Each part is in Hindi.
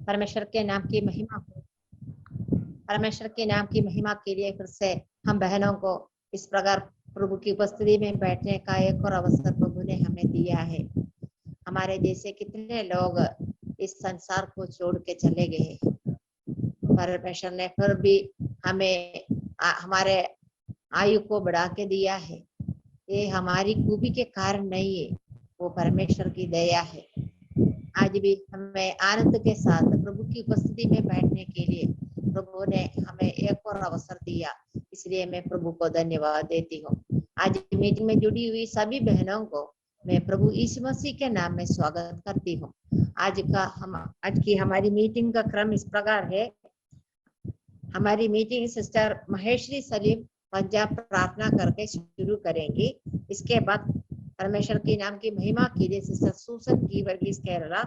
परमेश्वर के नाम की महिमा हो। परमेश्वर के नाम की महिमा के लिए फिर से हम बहनों को इस प्रकार प्रभु की उपस्थिति में बैठने का एक और अवसर प्रभु ने हमें दिया है। हमारे जैसे कितने लोग इस संसार को छोड़ के चले गए, परमेश्वर ने फिर भी हमें हमारे आयु को बढ़ा के दिया है। ये हमारी खूबी के कारण नहीं है, वो परमेश्वर की दया है। आज भी हमें आनंद के साथ प्रभु की उपस्थिति में बैठने के लिए प्रभु ने हमें एक और अवसर दिया, इसलिए मैं प्रभु को धन्यवाद देती हूँ। आज मीटिंग में जुड़ी हुई सभी बहनों को मैं प्रभु यीशु मसीह के नाम में स्वागत करती हूँ। आज की हमारी मीटिंग का क्रम इस प्रकार है। हमारी मीटिंग सिस्टर महेश्वरी सलीम पंजाब प्रार्थना करके शुरू करेंगी। इसके बाद परमेश्वर के नाम की महिमा के लिए सिस्टर सूसन की वर्गीस केरला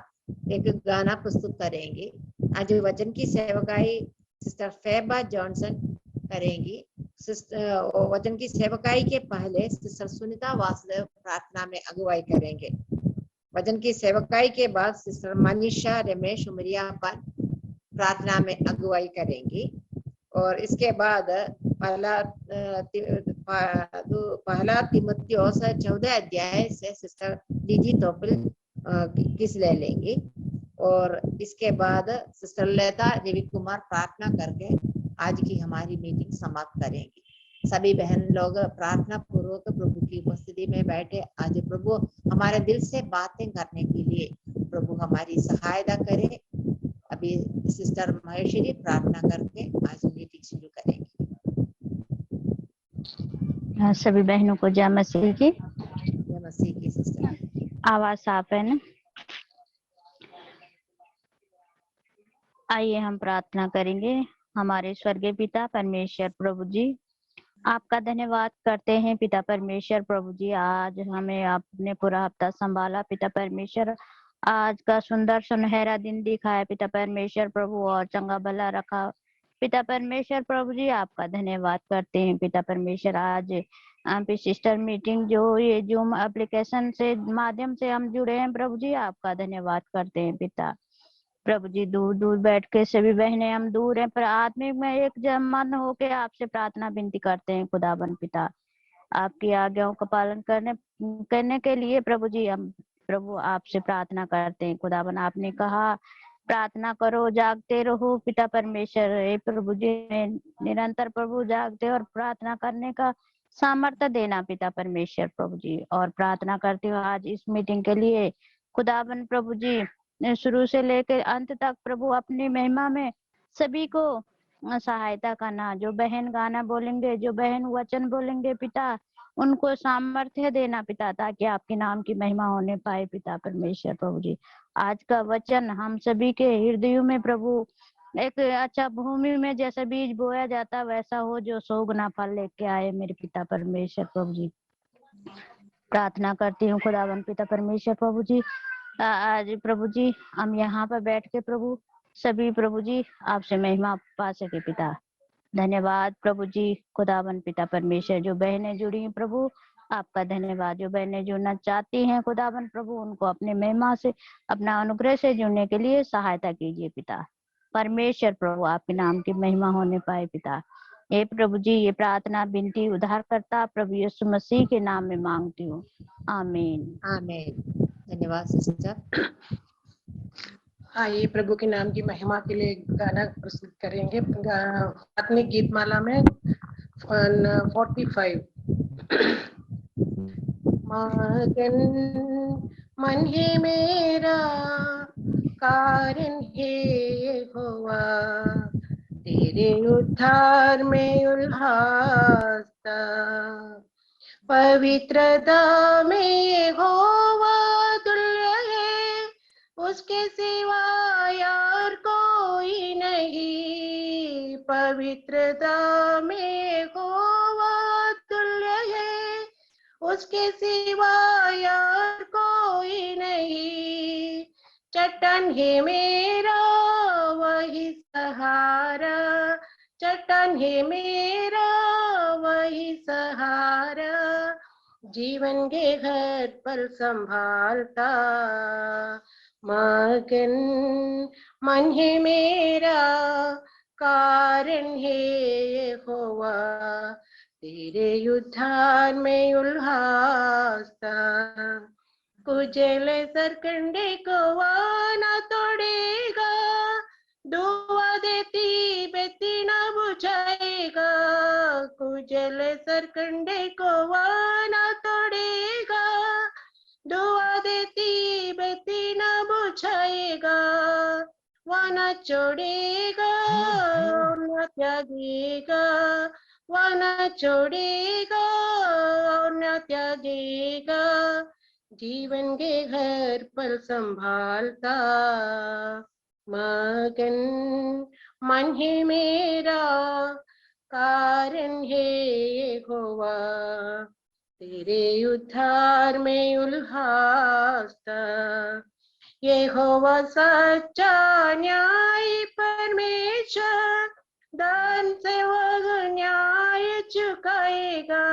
एक गाना प्रस्तुत करेंगी। आज वचन की सेवकाई सिस्टर फेबा जॉनसन करेंगी। वचन की सेवकाई के पहले सिस्टर सुनीता वासुदेव प्रार्थना में अगुवाई करेंगे। वचन की सेवकाई के बाद सिस्टर मनीषा रमेश उमरिया पर प्रार्थना में अगुवाई करेंगी। और इसके बाद पहला तीमुथियुस 14 अध्याय से सिस्टर डीजी तोपिल किस ले लेंगी। और इसके बाद सिस्टर लता रवि कुमार प्रार्थना करके आज की हमारी मीटिंग समाप्त करेंगी। सभी बहन लोग प्रार्थना पूर्वक प्रभु की उपस्थिति में बैठे। आज प्रभु हमारे दिल से बातें करने के लिए प्रभु हमारी सहायता करे। अभी सिस्टर महेश्वरी प्रार्थना करके आज मीटिंग शुरू करेंगे। सभी बहनों को जय मसीह की। जय मसीह की सिस्टर। आवाज साफ है ना? आइए हम प्रार्थना करेंगे। हमारे स्वर्गीय पिता परमेश्वर प्रभु जी, आपका धन्यवाद करते हैं पिता परमेश्वर प्रभु जी। आज हमें आपने पूरा हफ्ता संभाला पिता परमेश्वर, आज का सुंदर सुनहरा दिन दिखाया पिता परमेश्वर प्रभु, और चंगा भला रखा पिता परमेश्वर प्रभु जी। आपका धन्यवाद करते हैं पिता परमेश्वर। आज सिस्टर मीटिंग जो ये जूम एप्लीकेशन से माध्यम से हम जुड़े हैं प्रभु जी, आपका धन्यवाद करते हैं पिता प्रभु जी। दूर दूर बैठ के सभी बहनें हम दूर हैं, पर आत्मिक में एक मन होके आपसे प्रार्थना विनती करते हैं खुदाबंद पिता, आपकी आज्ञाओं का पालन करने के लिए प्रभु जी हम प्रभु आपसे प्रार्थना करते हैं खुदाबंद। आपने कहा प्रार्थना करो जागते रहो पिता परमेश्वर। हे प्रभु जी, निरंतर प्रभु जागते और प्रार्थना करने का सामर्थ्य देना पिता परमेश्वर प्रभु जी। और प्रार्थना करती हूँ आज इस मीटिंग के लिए खुदाबंद प्रभु जी, शुरू से लेकर अंत तक प्रभु अपनी महिमा में सभी को सहायता करना। जो बहन गाना बोलेंगे, जो बहन वचन बोलेंगे पिता, उनको सामर्थ्य देना पिता, ताकि आपके नाम की महिमा होने पाए पिता परमेश्वर प्रभु जी। आज का वचन हम सभी के हृदयों में प्रभु एक अच्छा भूमि में जैसा बीज बोया जाता वैसा हो, जो 100 गुना फल लेके आए मेरे पिता परमेश्वर प्रभु जी। प्रार्थना करती हूँ खुदावन पिता परमेश्वर प्रभु जी, आज प्रभु जी हम यहाँ पर बैठ के प्रभु सभी प्रभु जी आपसे महिमा पा सके पिता। धन्यवाद प्रभु जी खुदावन पिता परमेश्वर। जो बहनें जुड़ी हैं प्रभु, आपका धन्यवाद। जो बहनें जुड़ना चाहती हैं खुदावन प्रभु, उनको अपने महिमा से, अपना अनुग्रह से जुड़ने के लिए सहायता कीजिए पिता परमेश्वर प्रभु। आपके नाम की महिमा होने पाए पिता। हे प्रभु जी, ये प्रार्थना विनती उद्धार करता प्रभु यीशु मसीह के नाम में मांगती हूँ, आमीन आमीन। धन्यवाद सिस्टर। आइए प्रभु के नाम की महिमा के लिए गाना प्रस्तुत करेंगे। आत्मिक गीत माला में 45। मगन मन है मेरा, कारण है यहोवा, तेरे उद्धार में उल्लासता। पवित्रता में यहोवा तुल्य है, उसके सिवा यार कोई नहीं। पवित्रता में यहोवा तुल्य है, उसके सिवा यार कोई नहीं। चट्टान है मेरा वही सहारा, चट्टान है मेरा वही सहारा, जीवन के घर पर संभालता। मगन मन है मेरा, कारण है यहोवा, तेरे उद्धार में उल्लास था। कुचल सरकंडे को वाना तोड़ेगा, दुआ देती बेती ना बुझाएगा। कुचल सरकंडे को वाना तोड़ेगा, दुआ देती बेती ना बुझाएगा। वाना छोड़ेगा और न त्यागेगा, वाना छोड़ेगा और न त्यागेगा। जीवन के हर पल संभालता, मगन मन है मेरा, कारण है यहोवा, तेरे उद्धार में उल्लास था। यहोवा सच्चा न्याय परमेश्वर, दान से वह न्याय चुकाएगा।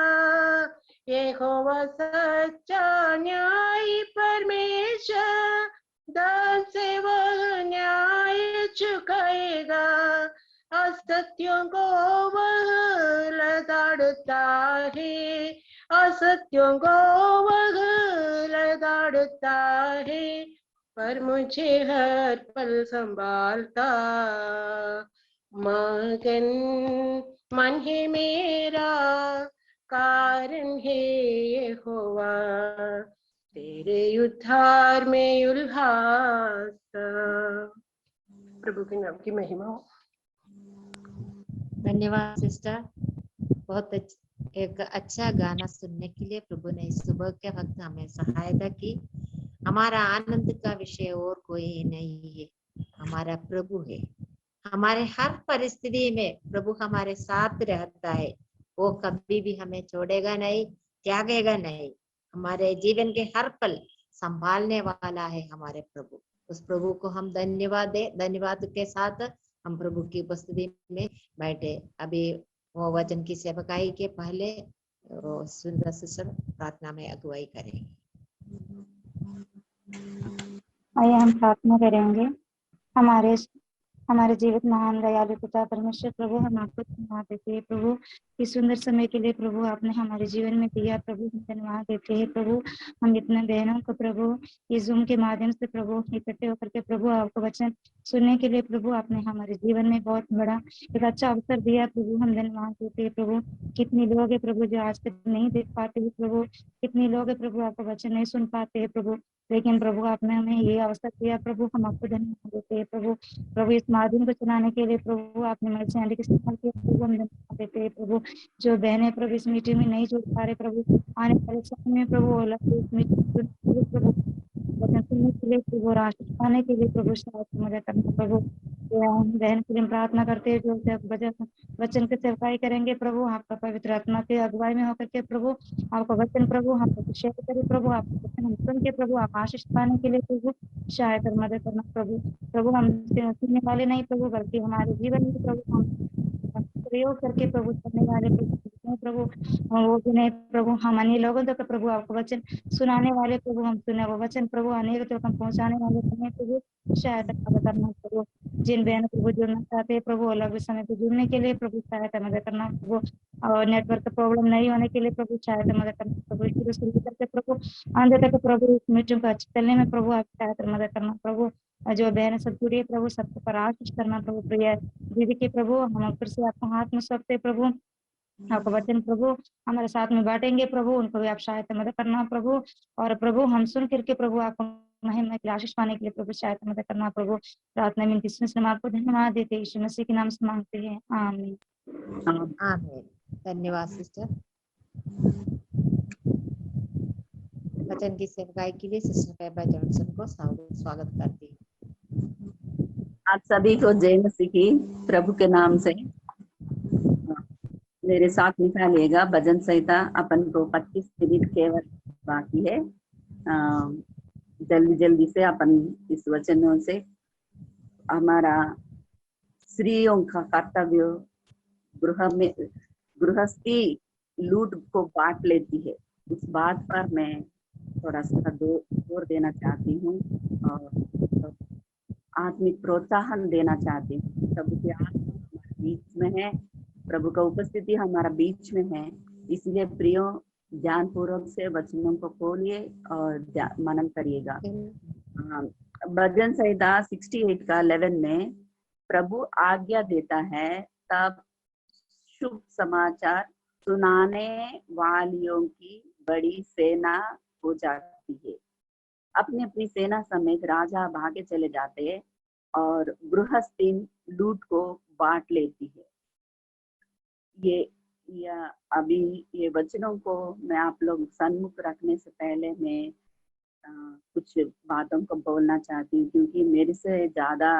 यहोवा सच्चा न्याय परमेश्वर, दान से वह न्याय चुकाएगा। असत्यों को वह लताड़ता है, असत्यों को वह लताड़ता है, पर मुझे हर पल संभालता। मगन मन है मेरा, कारण है यहोवा, तेरे उद्धार में उल्लास था। प्रभु के नाम की महिमा हो। धन्यवाद सिस्टर, बहुत एक अच्छा गाना सुनने के लिए प्रभु ने इस सुबह के वक्त हमें सहायता की। हमारा आनंद का विषय और कोई नहीं है, हमारा प्रभु है। हमारे हर परिस्थिति में प्रभु हमारे साथ रहता है, वो कभी भी हमें छोड़ेगा नहीं, त्यागेगा नहीं। हमारे जीवन के हर पल संभालने वाला है हमारे प्रभु। उस प्रभु को हम धन्यवाद दे। धन्यवाद के साथ हम प्रभु की उपस्थिति में बैठे। अभी वो वचन की सेवकाई के पहले सुंदर सिस्टर प्रार्थना में अगुवाई करेंगे। आइए हम प्रार्थना करेंगे। हमारे जीवित महान दयालु पिता परमेश्वर प्रभु, हम आपको धन्यवाद देते हैं प्रभु, इस सुंदर समय के लिए प्रभु आपने हमारे जीवन में दिया प्रभु, हम धन्यवाद देते हैं प्रभु। हम इतने बहनों को प्रभु इस जूम के माध्यम से प्रभु इकट्ठे होकर के प्रभु आपको वचन सुनने के लिए प्रभु आपने हमारे जीवन में बहुत बड़ा एक अच्छा अवसर दिया प्रभु, हम धन्यवाद देते हैं प्रभु। कितने लोग है प्रभु जो आज तक नहीं देख पाते हैं प्रभु, कितने लोग है प्रभु आपका वचन नहीं सुन पाते हैं प्रभु, लेकिन प्रभु आपने हमें ये अवसर दिया प्रभु, हम आपको धन्यवाद देते हैं प्रभु। प्रभु इस माध्यम को चलाने के लिए प्रभु आपने मेरे चैनल के इस्तेमाल किया प्रभु, हम धन्यवाद देते हैं प्रभु। जो बहनें प्रभु इस मीटिंग में नहीं जुड़ पा रहे प्रभु, आने वाले समय में प्रभु इस मीटिंग प्रभु वचन सुनने के लिए प्रभु और आशीष पाने के लिए प्रभु सहायता मदद करना प्रभु। बहन के लिए प्रार्थना करते हैं जो वचन के सेवकाई करेंगे प्रभु, आपका पवित्र आत्मा के अगुवाई में होकर के प्रभु आपका वचन प्रभु हम शेयर करें प्रभु, आपका वचन हम सुन के प्रभु आप आशीष पाने के लिए प्रभु सहायता मदद करना प्रभु। प्रभु हम सुनने वाले नहीं प्रभु, बल्कि हमारे जीवन में प्रभु हम प्रयोग करके प्रभु करने वाले प्रभु वो भी नहीं प्रभु, हम अन्य लोगों तक प्रभु आपको वचन सुनाने वाले प्रभु, हम सुने वो वचन प्रभु अनेक तक हम पहुंचाने वाले बने प्रभु, सहायता मदद करना प्रभु। जिन बहनों प्रभु जुड़ना चाहते हैं प्रभु अलग समय पे जुड़ने के लिए प्रभु सहायता मदद करना प्रभु, और नेटवर्क प्रॉब्लम नहीं होने के लिए प्रभु सहायता मदद करना प्रभु। शुरू से लेकर के प्रभु अंत तक प्रभु इस मीटिंग को अच्छे चलने में प्रभु आप सहायता मदद करना प्रभु। जो बहन सब जुड़ी है प्रभु सबको पर आशीष करना प्रभु। प्रिय दीदी के प्रभु हम फिर से आपको हाथ में सौंपते प्रभु, आपका वचन प्रभु हमारे साथ में बांटेंगे प्रभु, उनको भी आप सहायता मदद करना प्रभु। और प्रभु हम सुन करके प्रभु आपको महिमा की आशीष पाने के लिए प्रभु सहायता मदद करना प्रभु। प्रार्थना में हम आपको धन्यवाद देते यीशु मसीह के नाम से मांगते हैं, आमीन आमीन। धन्यवाद सिस्टर। वचन की सेवकाई के लिए सिस्टर फैबा जॉनसन को स्वागत करती हूँ। आप सभी को जय मसीह की प्रभु के नाम से। मेरे साथ निकालिएगा भजन संहिता, अपन को 25 मिनट केवल बाकी है। जल्दी जल्दी से अपन इस वचनों से हमारा स्त्रियों का कर्तव्य गृहस्थी लूट को बांट लेती है, उस बात पर मैं थोड़ा सा जोर देना चाहती हूँ। और आत्मिक प्रोत्साहन देना चाहती हूँ। प्रभु की आत्मा हमारे बीच में है, प्रभु का उपस्थिति हमारा बीच में है, इसलिए प्रियो ध्यान पूर्वक से वचनों को खोलिए और मनन करिएगा। भजन संहिता 68 का 11 में प्रभु आज्ञा देता है तब शुभ समाचार सुनाने वालियों की बड़ी सेना हो जाती है। अपनी अपनी सेना समेत राजा भागे चले जाते हैं और गृहस्थीन लूट को बांट लेती है। अभी ये वचनों को मैं आप लोग सन्मुख रखने से पहले मैं कुछ बातों को बोलना चाहती हूँ, क्योंकि मेरे से ज्यादा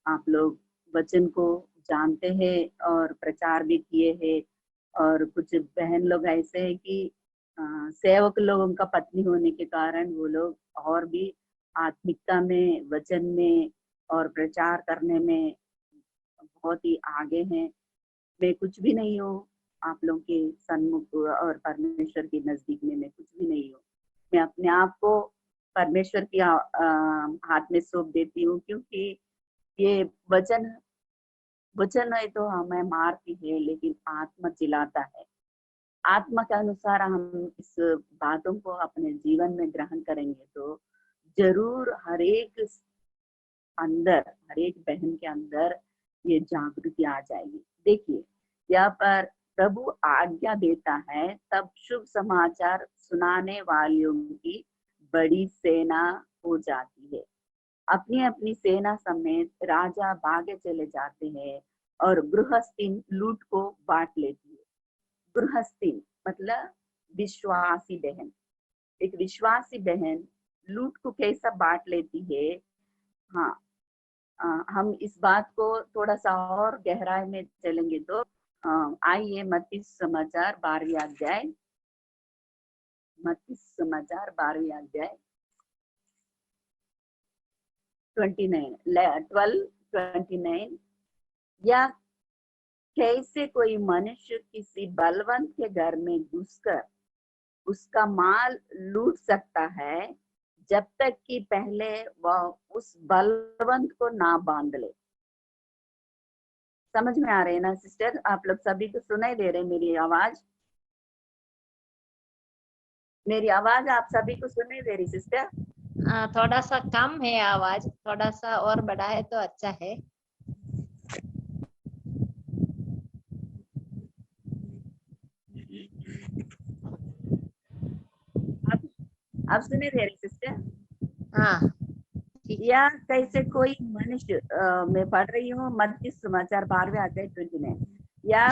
आप लोग वचन को जानते हैं और प्रचार भी किए हैं, और कुछ बहन लोग ऐसे हैं कि सेवक लोगों का पत्नी होने के कारण वो लोग और भी आत्मिकता में, वचन में और प्रचार करने में बहुत ही आगे हैं। मैं कुछ भी नहीं हूँ आप लोगों के सन्मुख, और परमेश्वर के नजदीक में मैं कुछ भी नहीं हूँ। मैं अपने आप को परमेश्वर के हाथ में सौंप देती हूँ, क्योंकि ये वचन है तो हमें मारती है, लेकिन आत्मा जिलाता है। आत्मा के अनुसार हम इस बातों को अपने जीवन में ग्रहण करेंगे तो जरूर हर एक बहन के अंदर ये जागृति आ जाएगी। देखिए यहाँ पर प्रभु आज्ञा देता है तब शुभ समाचार सुनाने वालियों की बड़ी सेना हो जाती है। अपनी अपनी सेना समेत राजा भागे चले जाते हैं और गृहस्थीन लूट को बांट लेती है। गृहस्थीन मतलब विश्वासी बहन। एक विश्वासी बहन लूट को कैसा बांट लेती है? हाँ, हम इस बात को थोड़ा सा और गहराई में चलेंगे तो आइए मत्ती समाचार 12 अध्याय, मत्ती समाचार 12 अध्याय 12:29 या कैसे कोई मनुष्य किसी बलवंत के घर में घुसकर उसका माल लूट सकता है जब तक कि पहले वह उस बलवंत को ना बांध ले। समझ में आ रहे हैं ना सिस्टर? आप लोग सभी को सुनाई दे रहे मेरी आवाज? मेरी आवाज आप सभी को सुनाई दे रही सिस्टर? थोड़ा सा कम है आवाज, थोड़ा सा और बड़ा है तो अच्छा है। आप सुने दे रही सिस्टर? हाँ। या कैसे कोई मनुष्य, मैं पढ़ रही हूँ मत्ती समाचार 12 अध्याय 29। या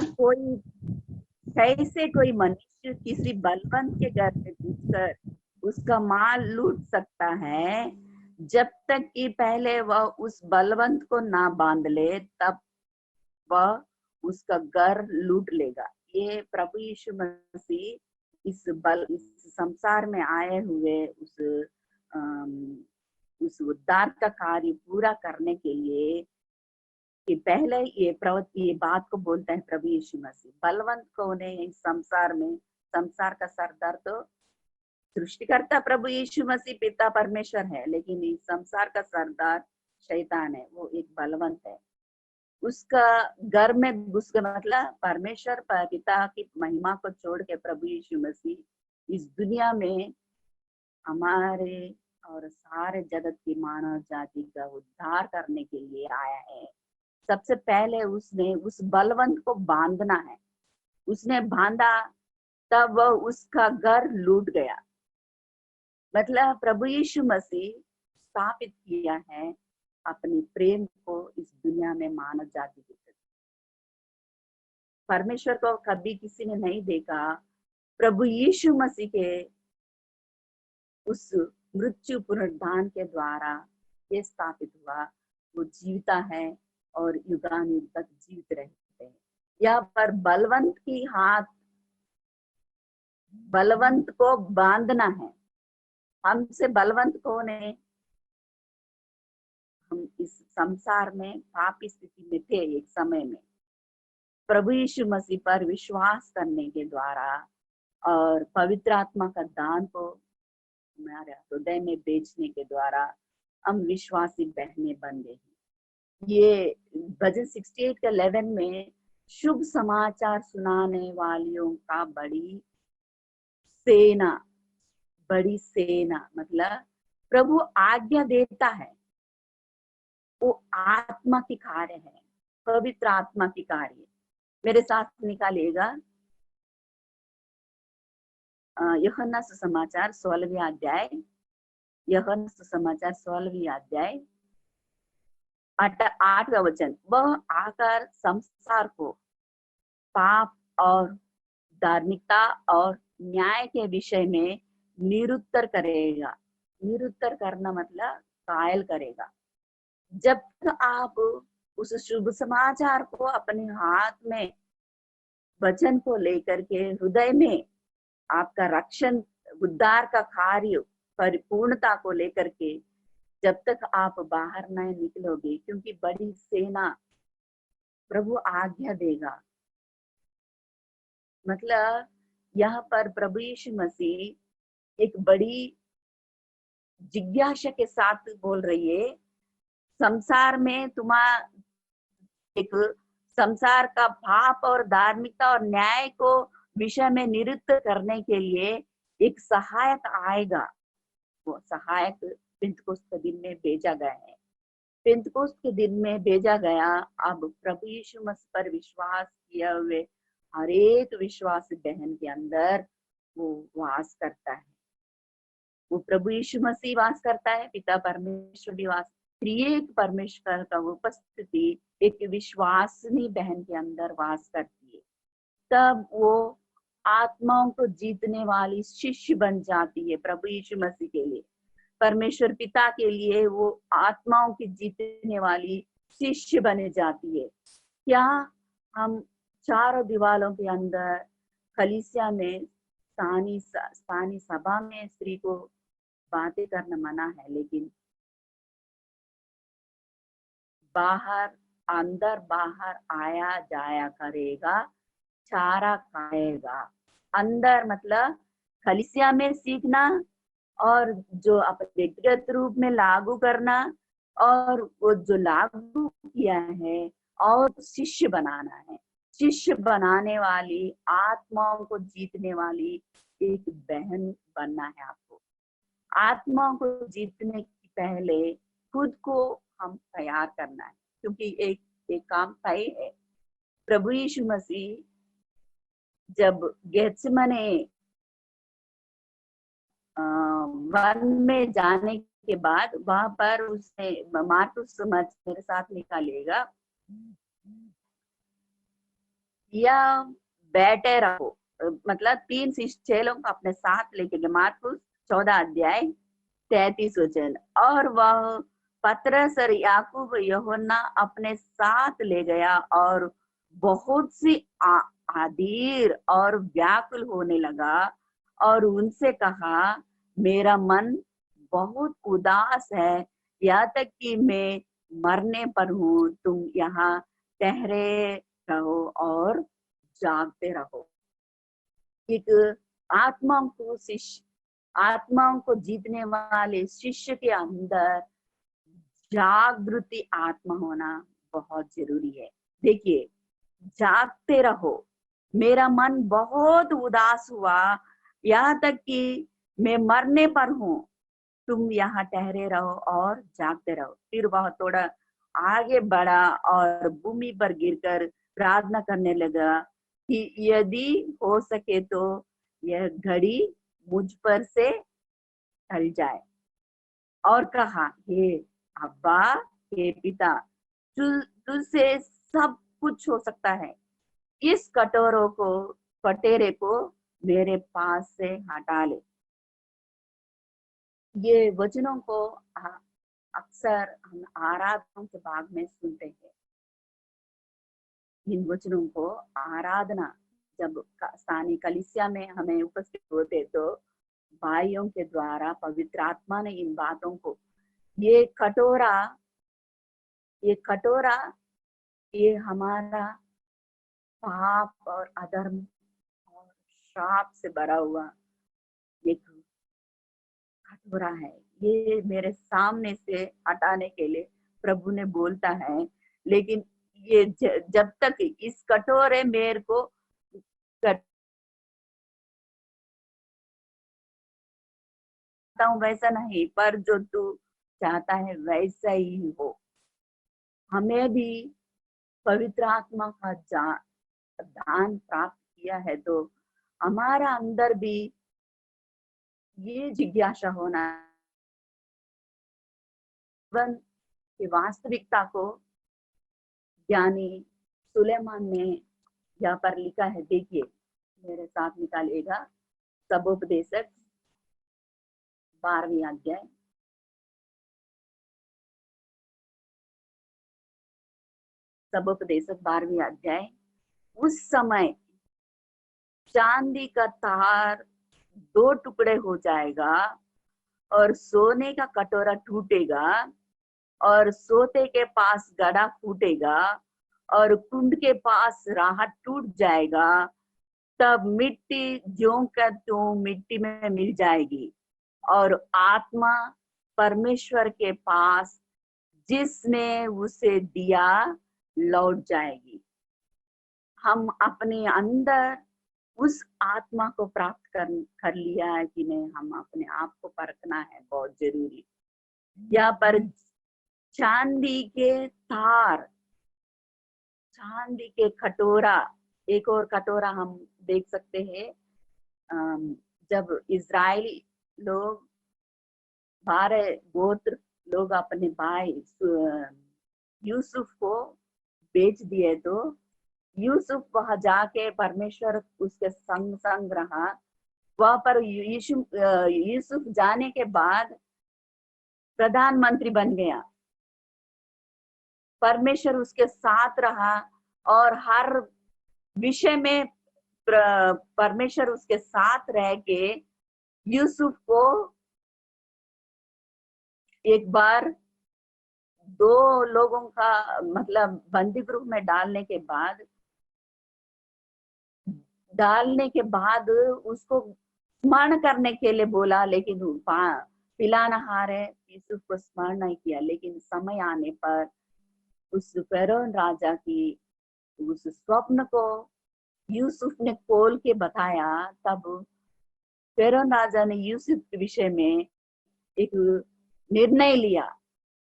कैसे कोई मनुष्य किसी बलवंत के घर में घुसकर उसका माल लूट सकता है जब तक कि पहले वह उस बलवंत को ना बांध ले, तब वह उसका घर लूट लेगा। ये प्रभु यीशु मसीह इस संसार में आए हुए उस उद्धार का कार्य पूरा करने के लिए कि पहले ये बात को बोलता है प्रभु यीशु मसीह। बलवंत कौन है इस संसार में? संसार का सरदार तो सृष्टिकर्ता प्रभु यीशु मसीह पिता परमेश्वर है, लेकिन इस संसार का सरदार शैतान है, वो एक बलवंत है। उसका घर में घुस के मतलब परमेश्वर पिता की महिमा को छोड़ के प्रभु यीशु मसीह इस दुनिया में हमारे और सारे जगत की मानव जाति का उद्धार करने के लिए आया है। सबसे पहले उसने उस बलवंत को बांधना है। उसने बांधा तब वह उसका घर लूट गया। मतलब प्रभु यीशु मसीह स्थापित किया है अपनी प्रेम को इस दुनिया में मानव जाति के प्रति। परमेश्वर को कभी किसी ने नहीं देखा। प्रभु यीशु मसीह के उस मृत्यु पुनरुत्थान के द्वारा ये स्थापित हुआ, वो जीवता है और युगानुयुग तक जीवित रहते हैं। यहाँ पर बलवंत की हाथ, बलवंत को बांधना है। हमसे बलवंत कौन है? हम इस संसार में पापी स्थिति में थे एक समय में। प्रभु यीशु मसीह पर विश्वास करने के द्वारा और पवित्र आत्मा का दान को हमारे हृदय में बेचने के द्वारा हम विश्वासी बहने बन गए हैं। ये भजन 68 का 11 में शुभ समाचार सुनाने वालियों का बड़ी सेना मतलब प्रभु आज्ञा देता है, वो आत्मा की कार्य है, पवित्र आत्मा की कार्य। मेरे साथ निकालिएगा यूहन्ना सुसमाचार 16वें अध्याय, यूहन्ना सुसमाचार 16वें अध्याय 8वां वचन। वह आकर संसार को पाप और धार्मिकता और न्याय के विषय में निरुत्तर करेगा। निरुत्तर करना मतलब कायल करेगा। जब तक आप उस शुभ समाचार को अपने हाथ में, वचन को लेकर के हृदय में आपका रक्षण उद्धार का कार्य परिपूर्णता को लेकर के जब तक आप बाहर नहीं निकलोगे, क्योंकि बड़ी सेना प्रभु आज्ञा देगा। मतलब यहाँ पर प्रभु यीशु मसीह एक बड़ी जिज्ञासा के साथ बोल रही है, संसार में एक संसार का पाप और धार्मिकता और न्याय को विषय में निरुत्तर करने के लिए एक सहायक आएगा। वो सहायक पेंतकोस्त के दिन में भेजा गया है। पेंतकोस्त के दिन में भेजा गया। अब प्रभु यीशु मसीह पर विश्वास किए हुए हर एक विश्वासी बहन के अंदर वो वास करता है। वो प्रभु यीशु मसीह वास करता है, पिता परमेश्वर भी वास, त्रिएक परमेश्वर का उपस्थिति एक विश्वासिनी बहन के अंदर वास करती है। तब वो आत्माओं को जीतने वाली शिष्य बन जाती है। प्रभु यीशु मसीह के लिए, परमेश्वर पिता के लिए वो आत्माओं की जीतने वाली शिष्य बने जाती है। क्या हम चारों दीवारों के अंदर कलीसिया में स्थानीय सभा में स्त्री को बातें करना मना है, लेकिन अंदर बाहर आया जाया करेगा, चारा खाएगा। अंदर मतलब कलीसिया में सीखना और जो अपने व्यक्तिगत रूप में लागू करना, और वो जो लागू किया है और शिष्य बनाना है। शिष्य बनाने वाली, आत्माओं को जीतने वाली एक बहन बनना है आपको। आत्माओं को जीतने के पहले खुद को हम तैयार करना है, क्योंकि एक काम तय है। प्रभु यीशु मसीह जब गेत्सेमने वन में जाने के बाद वहां पर उसने मार्कुस मेरे साथ निकालिएगा, या बैठे रहो, मतलब 3 चेलों को अपने साथ लेके गए। मार्कुस 14 अध्याय 33 वचन। और वह पतरस और याकूब यूहन्ना अपने साथ ले गया और बहुत सी अधीर और व्याकुल होने लगा और उनसे कहा, मेरा मन बहुत उदास है, यहाँ तक कि मैं मरने पर हूँ। तुम यहाँ ठहरे रहो और जागते रहो। एक आत्माओं को जीतने वाले शिष्य के अंदर जागृति आत्मा होना बहुत जरूरी है। देखिए, जागते रहो, मेरा मन बहुत उदास हुआ, यहाँ तक कि मैं मरने पर हूँ, तुम यहाँ ठहरे रहो और जागते रहो। फिर वह थोड़ा आगे बढ़ा और भूमि पर गिरकर प्रार्थना करने लगा कि यदि हो सके तो यह घड़ी मुझ पर से टल जाए, और कहा, हे अब्बा, हे पिता, तुझसे सब कुछ हो सकता है, इस कटोरे को मेरे पास से हटा ले। ये वचनों को अक्सर हम आराधना के भाग में सुनते हैं। इन वचनों को आराधना जब स्थानीय कलीसिया में हमें उपस्थित होते तो भाइयों के द्वारा पवित्र आत्मा ने इन बातों को, ये कटोरा ये हमारा पाप और अधर्म और श्राप से भरा हुआ एक कटोरा है, ये मेरे सामने से हटाने के लिए प्रभु ने बोलता है। लेकिन ये जब तक इस कटोरे मेरे को करता हूँ वैसा नहीं, पर जो तू चाहता है वैसा ही हो। हमें भी पवित्र आत्मा का दान प्राप्त किया है, तो हमारा अंदर भी ये जिज्ञासा होना, जीवन की वास्तविकता को ज्ञानी सुलेमान ने यहाँ पर लिखा है। देखिए, मेरे साथ निकालिएगा, सबोपदेशक 12वीं अध्याय, सबोपदेशक 12वीं अध्याय। उस समय चांदी का तार 2 टुकड़े हो जाएगा और सोने का कटोरा टूटेगा और सोते के पास गड़ा फूटेगा और कुंड के पास राहत टूट जाएगा। तब मिट्टी ज्यों का त्यों मिट्टी में मिल जाएगी और आत्मा परमेश्वर के पास जिसने उसे दिया लौट जाएगी। हम अपने अंदर उस आत्मा को प्राप्त कर लिया है कि नहीं, हम अपने आप को परखना है, बहुत जरूरी। यहाँ पर चांदी के तार, चांदी के कटोरा, एक और कटोरा हम देख सकते हैं। जब इजरायली लोग 12 गोत्र लोग अपने भाई यूसुफ को बेच दिए, तो यूसुफ वहां जाके परमेश्वर उसके संग रहा। वहां पर यूसुफ जाने के बाद प्रधानमंत्री बन गया। परमेश्वर उसके साथ रहा और हर विषय में परमेश्वर उसके साथ रह के यूसुफ को एक बार 2 लोगों का मतलब बंदी गृह में डालने के बाद उसको स्मरण करने के लिए बोला, लेकिन पिलानहार है यूसुफ को स्मरण नहीं किया। लेकिन समय आने पर उस फिरौन राजा की उस स्वप्न को यूसुफ ने खोल के बताया। तब फिरौन राजा ने यूसुफ के विषय में एक निर्णय लिया,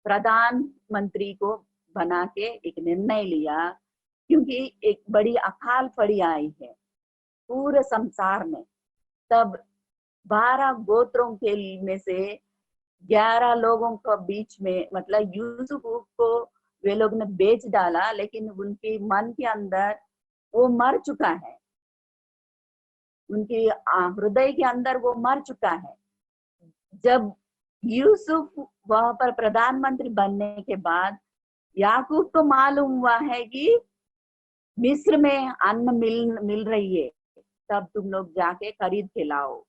प्रधानमंत्री को बना के एक निर्णय लिया, क्योंकि एक बड़ी अकाल पड़ी आई है पूरे संसार में। तब 12 गोत्रों के में से 11 लोगों के बीच में, मतलब यूसुफ को वे लोग ने बेच डाला, लेकिन उनके मन के अंदर वो मर चुका है, उनके हृदय के अंदर वो मर चुका है। जब यूसुफ वहां पर प्रधानमंत्री बनने के बाद याकूब को मालूम हुआ है कि मिस्र में अन्न मिल रही है, तब तुम लोग जाके खरीद के लाओ।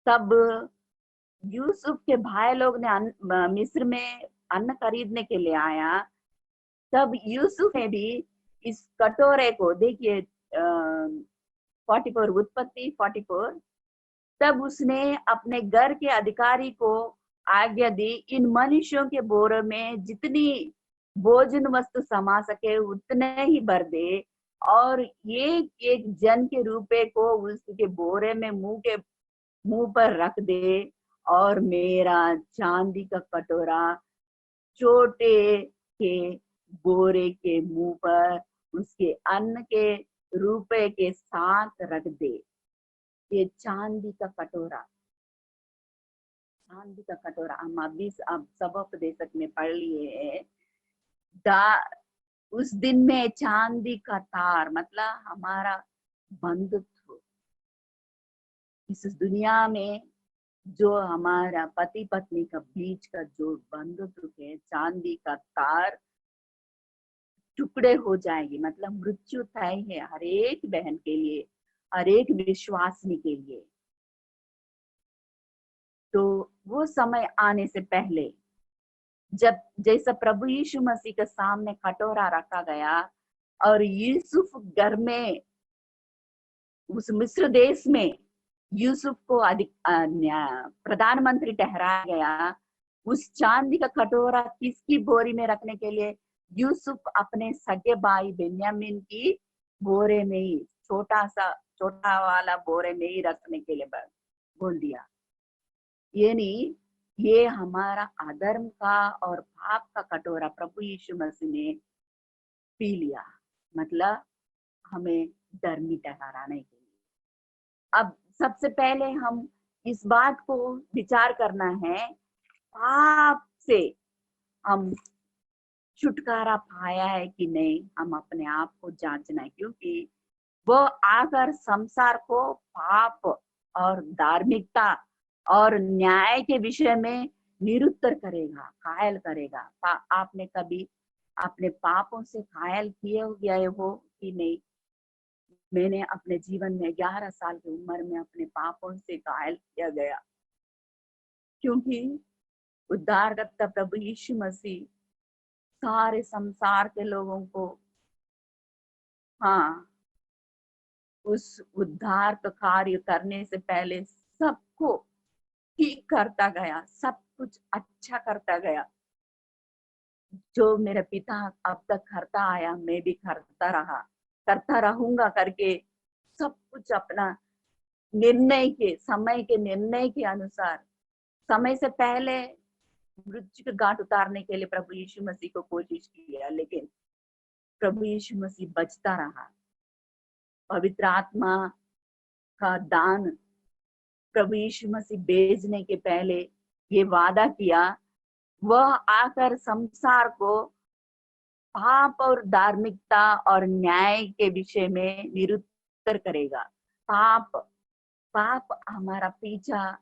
तब यूसुफ के भाई लोग ने मिस्र में अन्न खरीदने के लिए आया। तब यूसुफ ने भी इस कटोरे को, देखिए 44 उत्पत्ति 44, तब उसने अपने घर के अधिकारी को आज्ञा दी, इन मनुष्यों के बोरे में जितनी भोजन वस्तु समा सके उतने ही भर दे और एक जन के रुपए को उसके बोरे में मुंह पर रख दे और मेरा चांदी का कटोरा छोटे के बोरे के मुंह पर उसके अन्न के रुपए के साथ रख दे। ये चांदी का कटोरा हम अभी अब सबोपदेशक में पढ़ लिए है। उस दिन में चांदी का तार मतलब हमारा बंधुत्व, इस दुनिया में जो हमारा पति पत्नी का बीच का जो बंधुत्व है, चांदी का तार टुकड़े हो जाएगी, मतलब मृत्यु तय है हर एक बहन के लिए, हर एक विश्वासिनी के लिए। तो वो समय आने से पहले जब जैसा प्रभु यीशु मसीह के सामने कटोरा रखा गया और यूसुफ घर में उस मिस्र देश में यूसुफ को प्रधानमंत्री ठहराया गया, उस चांदी का कटोरा किसकी बोरी में रखने के लिए? यूसुफ अपने सगे भाई बेन्यामीन की बोरे में ही, छोटा वाला बोरे में ही रखने के लिए बोल दिया। यानी ये हमारा अधर्म का और पाप का कटोरा प्रभु यीशु मसीह ने पी लिया, मतलब हमें धर्मी ठहराने के लिए। अब सबसे पहले हम इस बात को विचार करना है, पाप से हम छुटकारा पाया है कि नहीं, हम अपने आप को जांचना है, क्योंकि वो आकर संसार को पाप और धार्मिकता और न्याय के विषय में निरुत्तर करेगा, कायल करेगा। आपने कभी अपने पापों से कायल किए गए हो कि नहीं? मैंने अपने जीवन में 11 साल की उम्र में अपने पापों से कायल किया गया, क्योंकि उद्धारकर्ता प्रभु यीशु मसीह सारे संसार के लोगों को उस उद्धार का कार्य करने से पहले सबको ठीक करता गया, सब कुछ अच्छा करता गया। जो मेरा पिता अब तक करता आया, मैं भी करता रहूंगा करके सब कुछ अपना समय के निर्णय के अनुसार, समय से पहले मृत्यु के घाट उतारने के लिए प्रभु यीशु मसीह को कोशिश किया, लेकिन प्रभु यीशु मसीह बचता रहा। पवित्र आत्मा का दान प्रभु यीशु मसीह भेजने के पहले ये वादा किया, वह आकर संसार को पाप और धार्मिकता और न्याय के विषय में निरुत्तर करेगा। पाप हमारा पीछा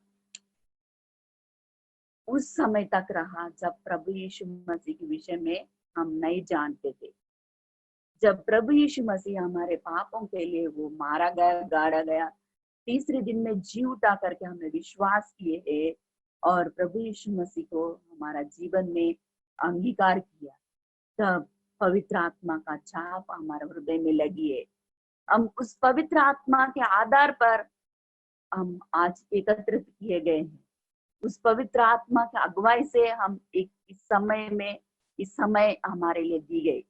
उस समय तक रहा जब प्रभु यीशु मसीह के विषय में हम नहीं जानते थे। जब प्रभु यीशु मसीह हमारे पापों के लिए वो मारा गया, गाड़ा गया, तीसरे दिन में जी उठा करके हमने विश्वास किए है और प्रभु यीशु मसीह को हमारा जीवन में अंगीकार किया, तब पवित्र आत्मा का छाप हमारे हृदय में लगी है। हम उस पवित्र आत्मा के आधार पर हम आज एकत्रित किए गए हैं। उस पवित्र आत्मा के अगुवाई से हम इस समय हमारे लिए दी गई।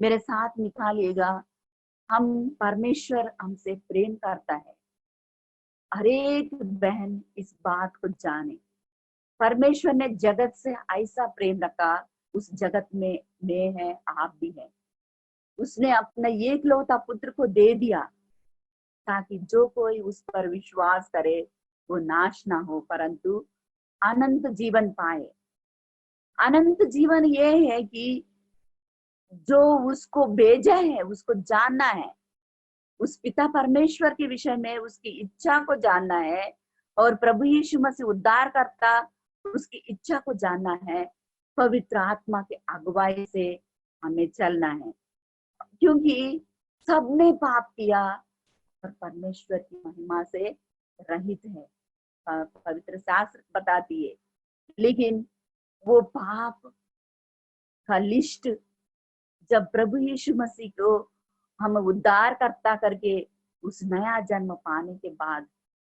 मेरे साथ निकालिएगा, हम परमेश्वर हमसे प्रेम करता है। हर एक बहन इस बात को जाने, परमेश्वर ने जगत से ऐसा प्रेम रखा, उस जगत में मैं है, आप भी है। उसने अपना एकलौता पुत्र को दे दिया ताकि जो कोई उस पर विश्वास करे वो नाश ना हो परंतु अनंत जीवन पाए। अनंत जीवन ये है कि जो उसको भेजा है उसको जानना है, उस पिता परमेश्वर के विषय में उसकी इच्छा को जानना है और प्रभु यीशु मसीह उद्धार करता उसकी इच्छा को जानना है। पवित्र आत्मा के अगुवाई से हमें चलना है, क्योंकि सबने पाप किया और परमेश्वर की महिमा से रहित है, पवित्र शास्त्र बताती है। लेकिन वो पाप का लिस्ट जब प्रभु यीशु मसीह को हम उद्धार करता करके उस नया जन्म पाने के बाद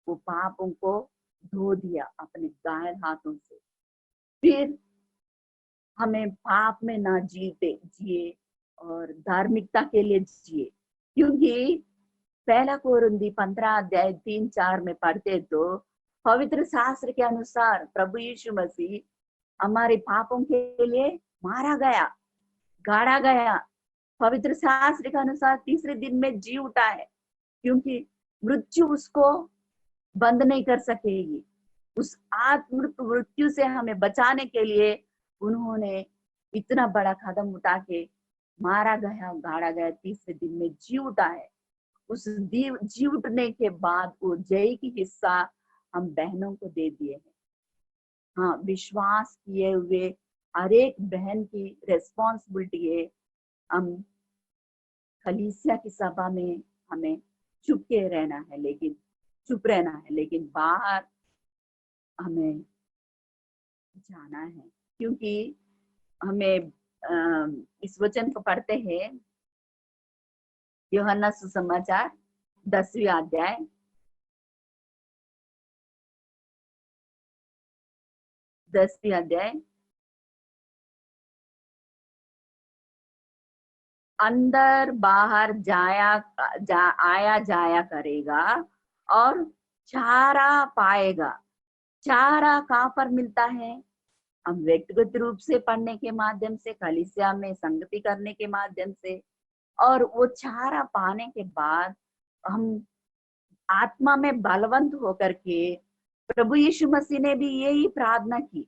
वो पापों को धो दिया अपने घायल हाथों से, फिर हमें पाप में ना जिए और धार्मिकता के लिए जिए। क्योंकि 1 कोरिन्थी 15:3-4 में पढ़ते तो पवित्र शास्त्र के अनुसार प्रभु यीशु मसीह हमारे पापों के लिए मारा गया, गाड़ा गया। पवित्र शास्त्र के अनुसार तीसरे दिन में जी उठा है, क्योंकि मृत्यु उसको बंद नहीं कर सकेगी। उस मृत्यु से हमें बचाने के लिए उन्होंने इतना बड़ा कदम उठा के मारा गया, गाड़ा गया, तीसरे दिन में जी उठा है। उस जी उठने के बाद वो जय की हिस्सा हम बहनों को दे दिए हैं। हाँ, विश्वास किए हुए हर एक बहन की रेस्पॉन्सिबिलिटी है। हम कलीसिया की सभा में हमें चुप रहना है, लेकिन बाहर हमें जाना है, क्योंकि हमें इस वचन को पढ़ते हैं यूहन्ना सुसमाचार 10वें अध्याय 10वीं अध्याय अंदर बाहर आया जाया करेगा और चारा पाएगा। चारा कहाँ पर मिलता है? हम व्यक्तिगत रूप से पढ़ने के माध्यम से, कलीसिया में संगति करने के माध्यम से, और वो चारा पाने के बाद हम आत्मा में बलवंत होकर के, प्रभु यीशु मसीह ने भी यही प्रार्थना की।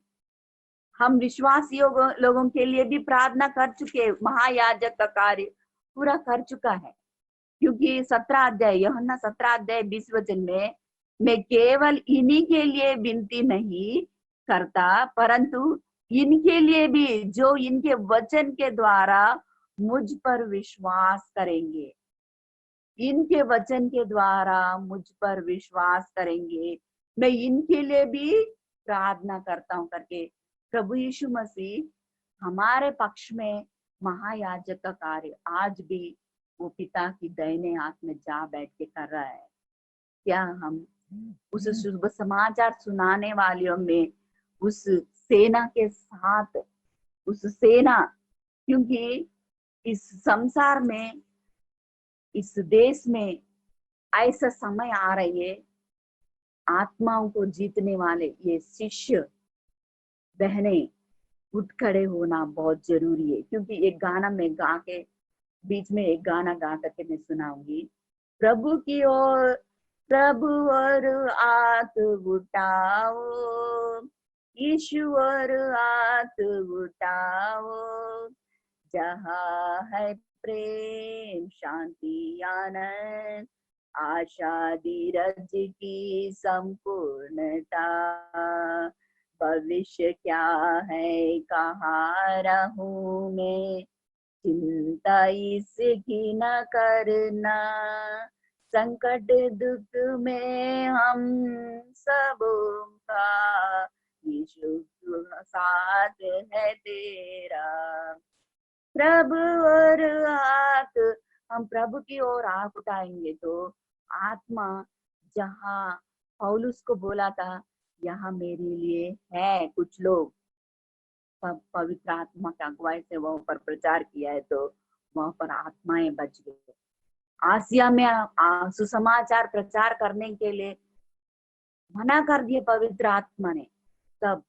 हम विश्वासी लोगों के लिए भी प्रार्थना कर चुके, महायाजक का कार्य पूरा कर चुका है। क्योंकि 17 अध्याय यूहन्ना 17 अध्याय 20 वचन में, मैं केवल इन्हीं के लिए विनती नहीं करता, परंतु इनके लिए भी जो इनके वचन के द्वारा मुझ पर विश्वास करेंगे। इनके वचन के द्वारा मुझ पर विश्वास करेंगे, मैं इनके लिए भी प्रार्थना करता हूं करके प्रभु यीशु मसीह हमारे पक्ष में महायाजक का कार्य आज भी वो पिता की दाहिने हाथ में जा बैठ के कर रहा है। क्या हम उस शुभ समाचार सुनाने वालों में, उस सेना के साथ, उस सेना, क्योंकि इस संसार में, इस देश में ऐसा समय आ रही है, आत्माओं को जीतने वाले ये शिष्य बहनें उठ खड़े होना बहुत जरूरी है। क्योंकि एक गाना में गा के, बीच में एक गाना गा करके मैं सुनाऊंगी। प्रभु की ओर, प्रभु और आत उठाओ, यीशु और आत उठाओ, जहाँ है प्रेम शांति आनंद, आशा धीरज की संपूर्णता, भविष्य क्या है कहाँ रहूं मैं, चिंता इसकी न करना, संकट दुख में हम सबों का यीशु साथ है तेरा। प्रभु और आंख, हम प्रभु की ओर आंख उठाएंगे तो आत्मा, जहाँ पौलुस को बोला था यहाँ मेरे लिए है कुछ लोग, पवित्र आत्मा की अगुवाई से वहां पर प्रचार किया है तो वहां पर आत्माएं बच गई। आसिया में सुसमाचार प्रचार करने के लिए मना कर दिए पवित्र आत्मा ने, तब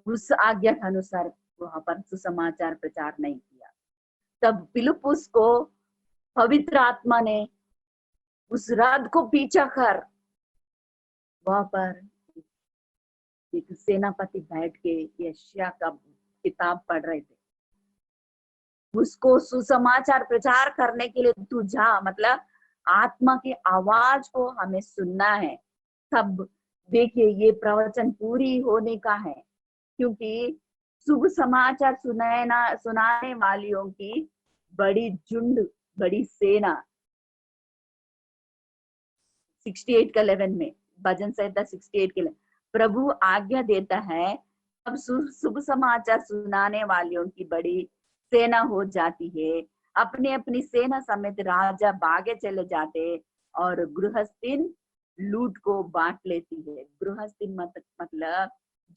उस आज्ञा के अनुसार वहां पर सुसमाचार प्रचार नहीं किया। तब फिलिप्पुस को पवित्र आत्मा ने उस रथ को पीछा कर, वहां पर एक सेनापति बैठ के यशायाह का किताब पढ़ रहे थे, उसको सुसमाचार प्रचार करने के लिए तू जा, मतलब आत्मा की आवाज को हमें सुनना है। तब देखिए ये प्रवचन पूरी होने का है, क्योंकि शुभ समाचार सुनाने वालियों की बड़ी झुंड, बड़ी सेना, 68 का 11 में, भजन संहिता 68 के 11, प्रभु आज्ञा देता है अब शुभ समाचार सुनाने वालियों की बड़ी सेना हो जाती है। अपनी अपनी सेना समेत राजा भागे चले जाते और गृहस्थिन लूट को बांट लेती है। गृहस्थिन मतलब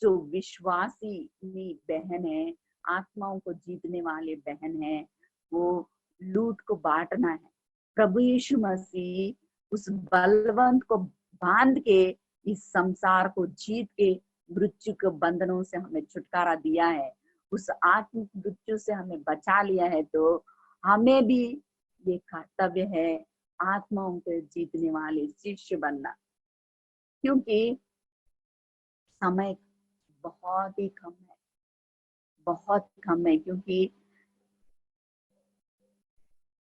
जो विश्वासी बहन है, आत्माओं को जीतने वाले बहन है, वो लूट को बांटना है। प्रभु यीशु मसीह उस बलवंत को बांध के इस संसार को जीत के मृत्यु के बंधनों से हमें छुटकारा दिया है, उस आत्मिक मृत्यु से हमें बचा लिया है। तो हमें भी ये कर्तव्य है आत्माओं को जीतने वाले शिष्य बनना, क्योंकि समय बहुत ही कम है, बहुत कम है। क्योंकि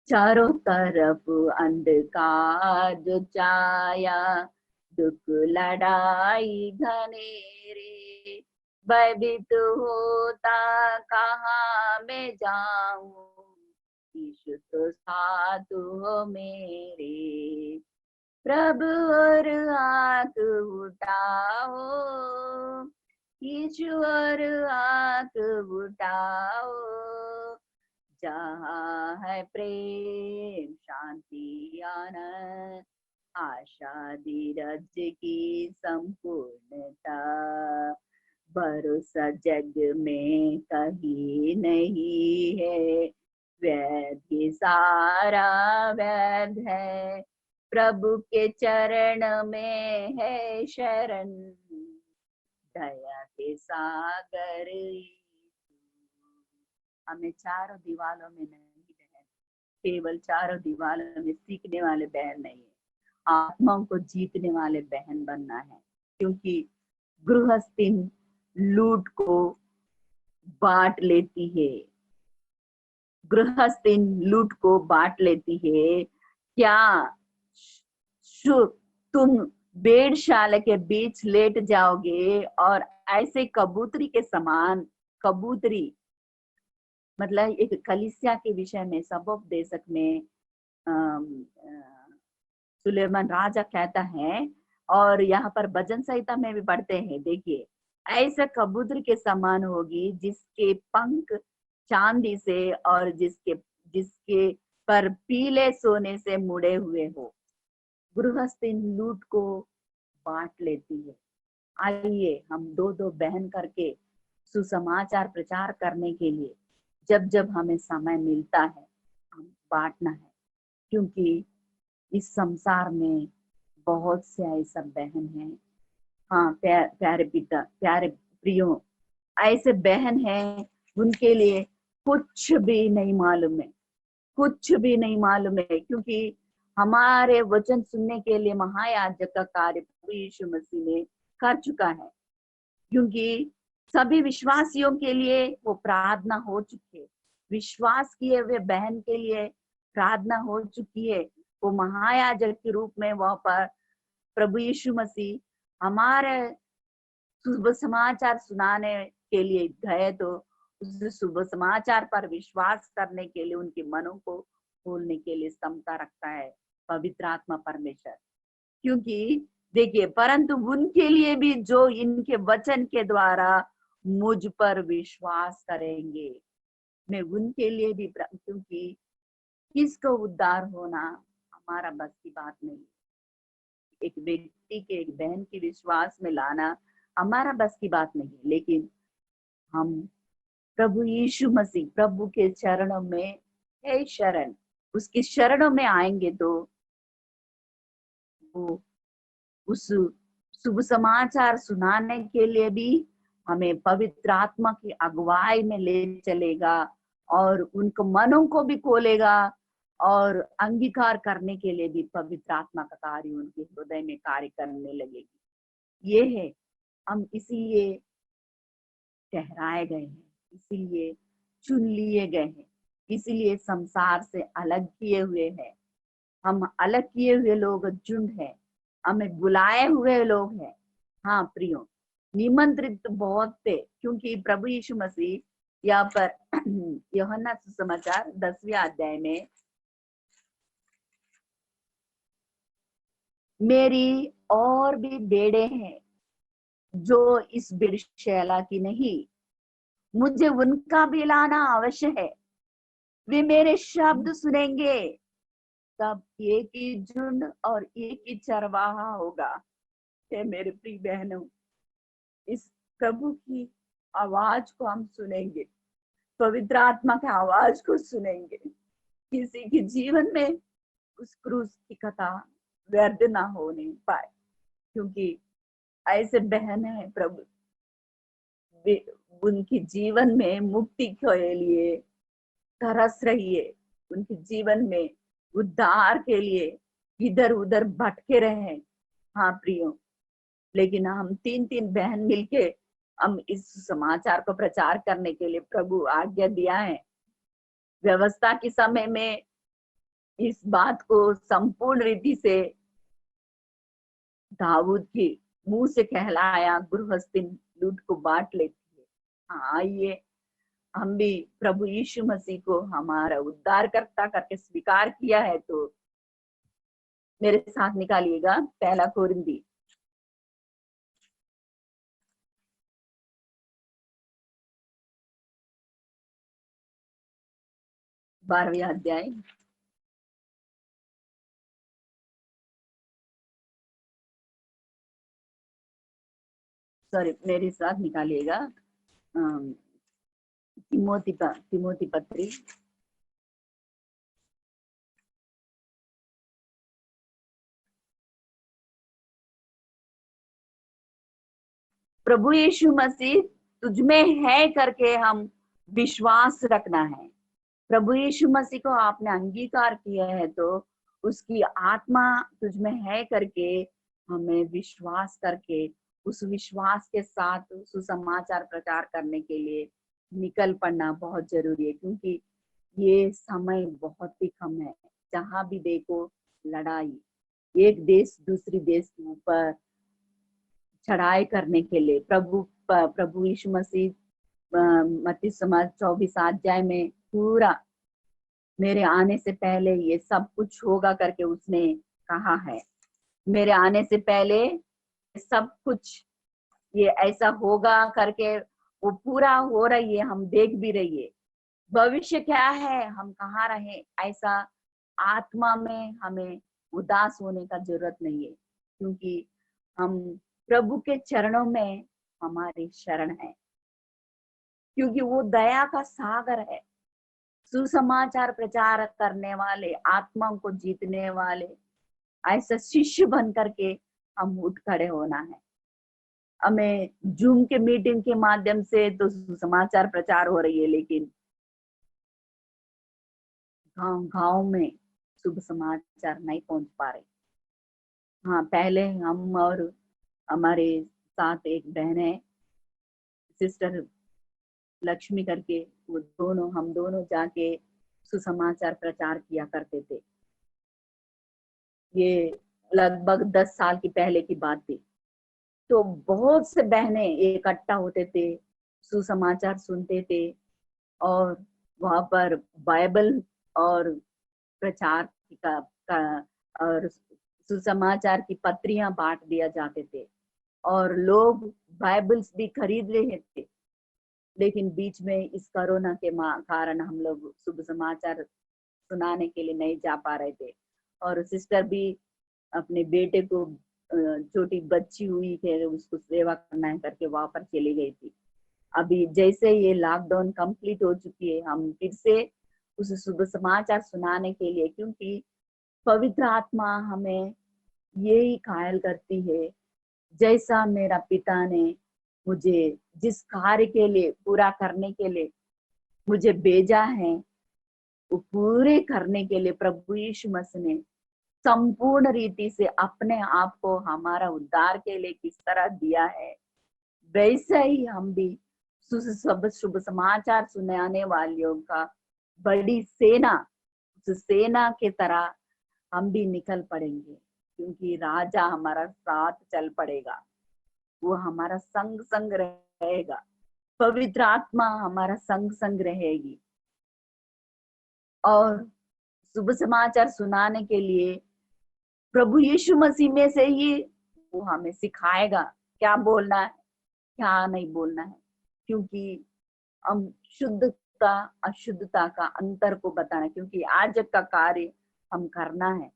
चारों तरफ अंधकार जो छाया, दुख लड़ाई घनेरे, भयभीत होता कहाँ मैं जाऊं, यीशु तो साथ हो मेरे। प्रभु और हाथ उठाओ, यीशु और हाथ उठाओ, जहाँ है प्रेम शांति आनंद, आशा धीरज की संपूर्णता, भरोसा जग में कहीं नहीं है, वैध ही सारा वैध है, प्रभु के चरण में है शरण, दया के सागर हमें चारों दीवालों में नहीं बहन, केवल चारों दीवालों में सीखने वाले बहन नहीं है, आत्माओं को जीतने वाले बहन बनना है। क्योंकि गृहस्थिन लूट को बांट लेती है, गृहस्थिन लूट को बांट लेती है। क्या तुम भेड़शाला के बीच लेट जाओगे और ऐसे कबूतरी के समान, कबूतरी मतलब एक कलीसिया के विषय में सबोपदेशक में सुलेमान राजा कहता है, और यहाँ पर भजन संहिता में भी पढ़ते हैं, देखिए ऐसा कबूतर के समान होगी जिसके पंख चांदी से और जिसके पर पीले सोने से मुड़े हुए हो। गृहस्थिन लूट को बांट लेती है। आइए हम दो दो बहन करके सुसमाचार प्रचार करने के लिए जब जब हमें समय मिलता है हम बांटना है, क्योंकि इस संसार में बहुत से ऐसा बहन है, हाँ प्यारे पिता, प्यारे प्रियो, ऐसे बहन हैं उनके लिए कुछ भी नहीं मालूम है, कुछ भी नहीं मालूम है। क्योंकि हमारे वचन सुनने के लिए महायाजक का कार्य प्रभु यीशु मसीह ने कर चुका है, क्योंकि सभी विश्वासियों के लिए वो प्रार्थना हो चुकी है, विश्वास किए हुए बहन के लिए प्रार्थना हो चुकी है। वो महायाजक के रूप में वहां पर प्रभु यीशु मसीह हमारे शुभ समाचार सुनाने के लिए गए, तो उस शुभ समाचार पर विश्वास करने के लिए उनके मनों को खोलने के लिए क्षमता रखता है पवित्र आत्मा परमेश्वर। क्योंकि देखिए, परंतु उनके लिए भी जो इनके वचन के द्वारा मुझ पर विश्वास करेंगे, मैं उनके लिए भी, क्योंकि किसको उद्धार होना हमारा बस की बात नहीं, एक व्यक्ति के, एक बहन की विश्वास में लाना हमारा बस की बात नहीं, लेकिन हम प्रभु यीशु मसीह, प्रभु के चरणों में है शरण, उसकी शरणों में आएंगे तो वो उस शुभ समाचार सुनाने के लिए भी हमें पवित्र आत्मा की अगुवाई में ले चलेगा और उनको मनों को भी खोलेगा और अंगीकार करने के लिए भी पवित्र आत्मा का कार्य उनके हृदय में कार्य करने लगेगी। ये है, हम इसीलिए ठहराए गए हैं, इसीलिए चुन लिए गए हैं, इसीलिए संसार से अलग किए हुए हैं। हम अलग किए हुए लोग झुंड है, हमें बुलाए हुए लोग हैं। हाँ प्रियो, निमंत्रित तो बहुत थे, क्योंकि प्रभु यीशु मसीह यहाँ पर यूहन्ना सुसमाचार 10वें अध्याय में, मेरी और भी भेड़ें हैं जो इस भेड़शाला की नहीं, मुझे उनका भी लाना अवश्य है, वे मेरे शब्द सुनेंगे, तब एक ही झुंड और एक ही चरवाहा होगा। हे मेरे प्रिय बहनों, इस प्रभु की आवाज को हम सुनेंगे, पवित्र आत्मा की आवाज को सुनेंगे, किसी के जीवन में उस क्रूस की कथा व्यर्थ ना होने पाए, क्योंकि ऐसे बहन है प्रभु, उनके जीवन में मुक्ति के लिए तरस रही है, उनके जीवन में उद्धार के लिए इधर उधर भटके रहे हैं। हाँ प्रियो, लेकिन हम तीन तीन बहन मिलके हम इस समाचार को प्रचार करने के लिए प्रभु आज्ञा दिया है। व्यवस्था के समय में इस बात को संपूर्ण रीति से दाऊद के मुंह से कहलाया, गृहस्थिन लूट को बांट लेती है। हाँ, आइए हम भी प्रभु यीशु मसीह को हमारा उद्धारकर्ता करके स्वीकार किया है, तो मेरे साथ निकालिएगा 1 कोरिन्थी 12वें अध्याय सॉरी मेरे साथ निकालिएगा तिमोथी पत्री प्रभु यीशु मसीह तुझमें है करके हम विश्वास रखना है। प्रभु यीशु मसीह को आपने अंगीकार किया है तो उसकी आत्मा तुझमें है करके हमें विश्वास करके उस विश्वास के साथ सुसमाचार प्रचार करने के लिए निकल पड़ना बहुत जरूरी है, क्योंकि ये समय बहुत ही कम है। जहां भी देखो लड़ाई, एक देश दूसरी देश के ऊपर चढ़ाई करने के लिए प्रभु यीशु मसीह मत्ती समाज 24 अध्याय में पूरा मेरे आने से पहले ये सब कुछ होगा करके उसने कहा है। मेरे आने से पहले सब कुछ ये ऐसा होगा करके वो पूरा हो रही है, हम देख भी रही है। भविष्य क्या है, हम कहाँ रहे, ऐसा आत्मा में हमें उदास होने का जरूरत नहीं है, क्योंकि हम प्रभु के चरणों में हमारी शरण है, क्योंकि वो दया का सागर है। सुसमाचार प्रचार करने वाले, आत्माओं को जीतने वाले ऐसा शिष्य बन करके हम उठ खड़े होना है। हमें जूम के मीटिंग के माध्यम से तो सुसमाचार प्रचार हो रही है, लेकिन गांव में शुभ समाचार नहीं पहुंच पा रहे। हाँ, पहले हम और हमारे साथ एक बहन है सिस्टर लक्ष्मी करके, वो हम दोनों जाके सुसमाचार प्रचार किया करते थे। ये लगभग 10 साल की पहले की बात थी। तो बहुत से बहनें इकट्ठा होते थे, सुसमाचार सुनते थे और वहां पर बाइबल और प्रचार और सुसमाचार की पत्रियां बांट दिया जाते थे और लोग बाइबल्स भी खरीद रहे थे। लेकिन बीच में इस कोरोना के कारण हम लोग शुभ समाचार सुनाने के लिए नहीं जा पा रहे थे, और सिस्टर भी अपने बेटे को छोटी बच्ची हुई थे, उसको सेवा करना है करके वहां पर चली गई थी। अभी जैसे ये लॉकडाउन कंप्लीट हो चुकी है, हम फिर से उस शुभ समाचार सुनाने के लिए, क्योंकि पवित्र आत्मा हमें यही कायल करती है, जैसा मेरा पिता ने मुझे जिस कार्य के लिए पूरा करने के लिए मुझे भेजा है, वो पूरे करने के लिए प्रभु यीशु मसीह ने संपूर्ण रीति से अपने आप को हमारा उद्धार के लिए किस तरह दिया है, वैसे ही हम भी शुभ समाचार सुनाने वालों का बड़ी सेना, उस सेना के तरह हम भी निकल पड़ेंगे, क्योंकि राजा हमारा साथ चल पड़ेगा, वो हमारा संग संग रहेगा, पवित्र आत्मा हमारा संग संग रहेगी। और शुभ समाचार सुनाने के लिए प्रभु यीशु मसीह में से ही वो हमें सिखाएगा क्या बोलना है, क्या नहीं बोलना है, क्योंकि हम शुद्धता अशुद्धता का अंतर को बताना, क्योंकि आज का कार्य हम करना है।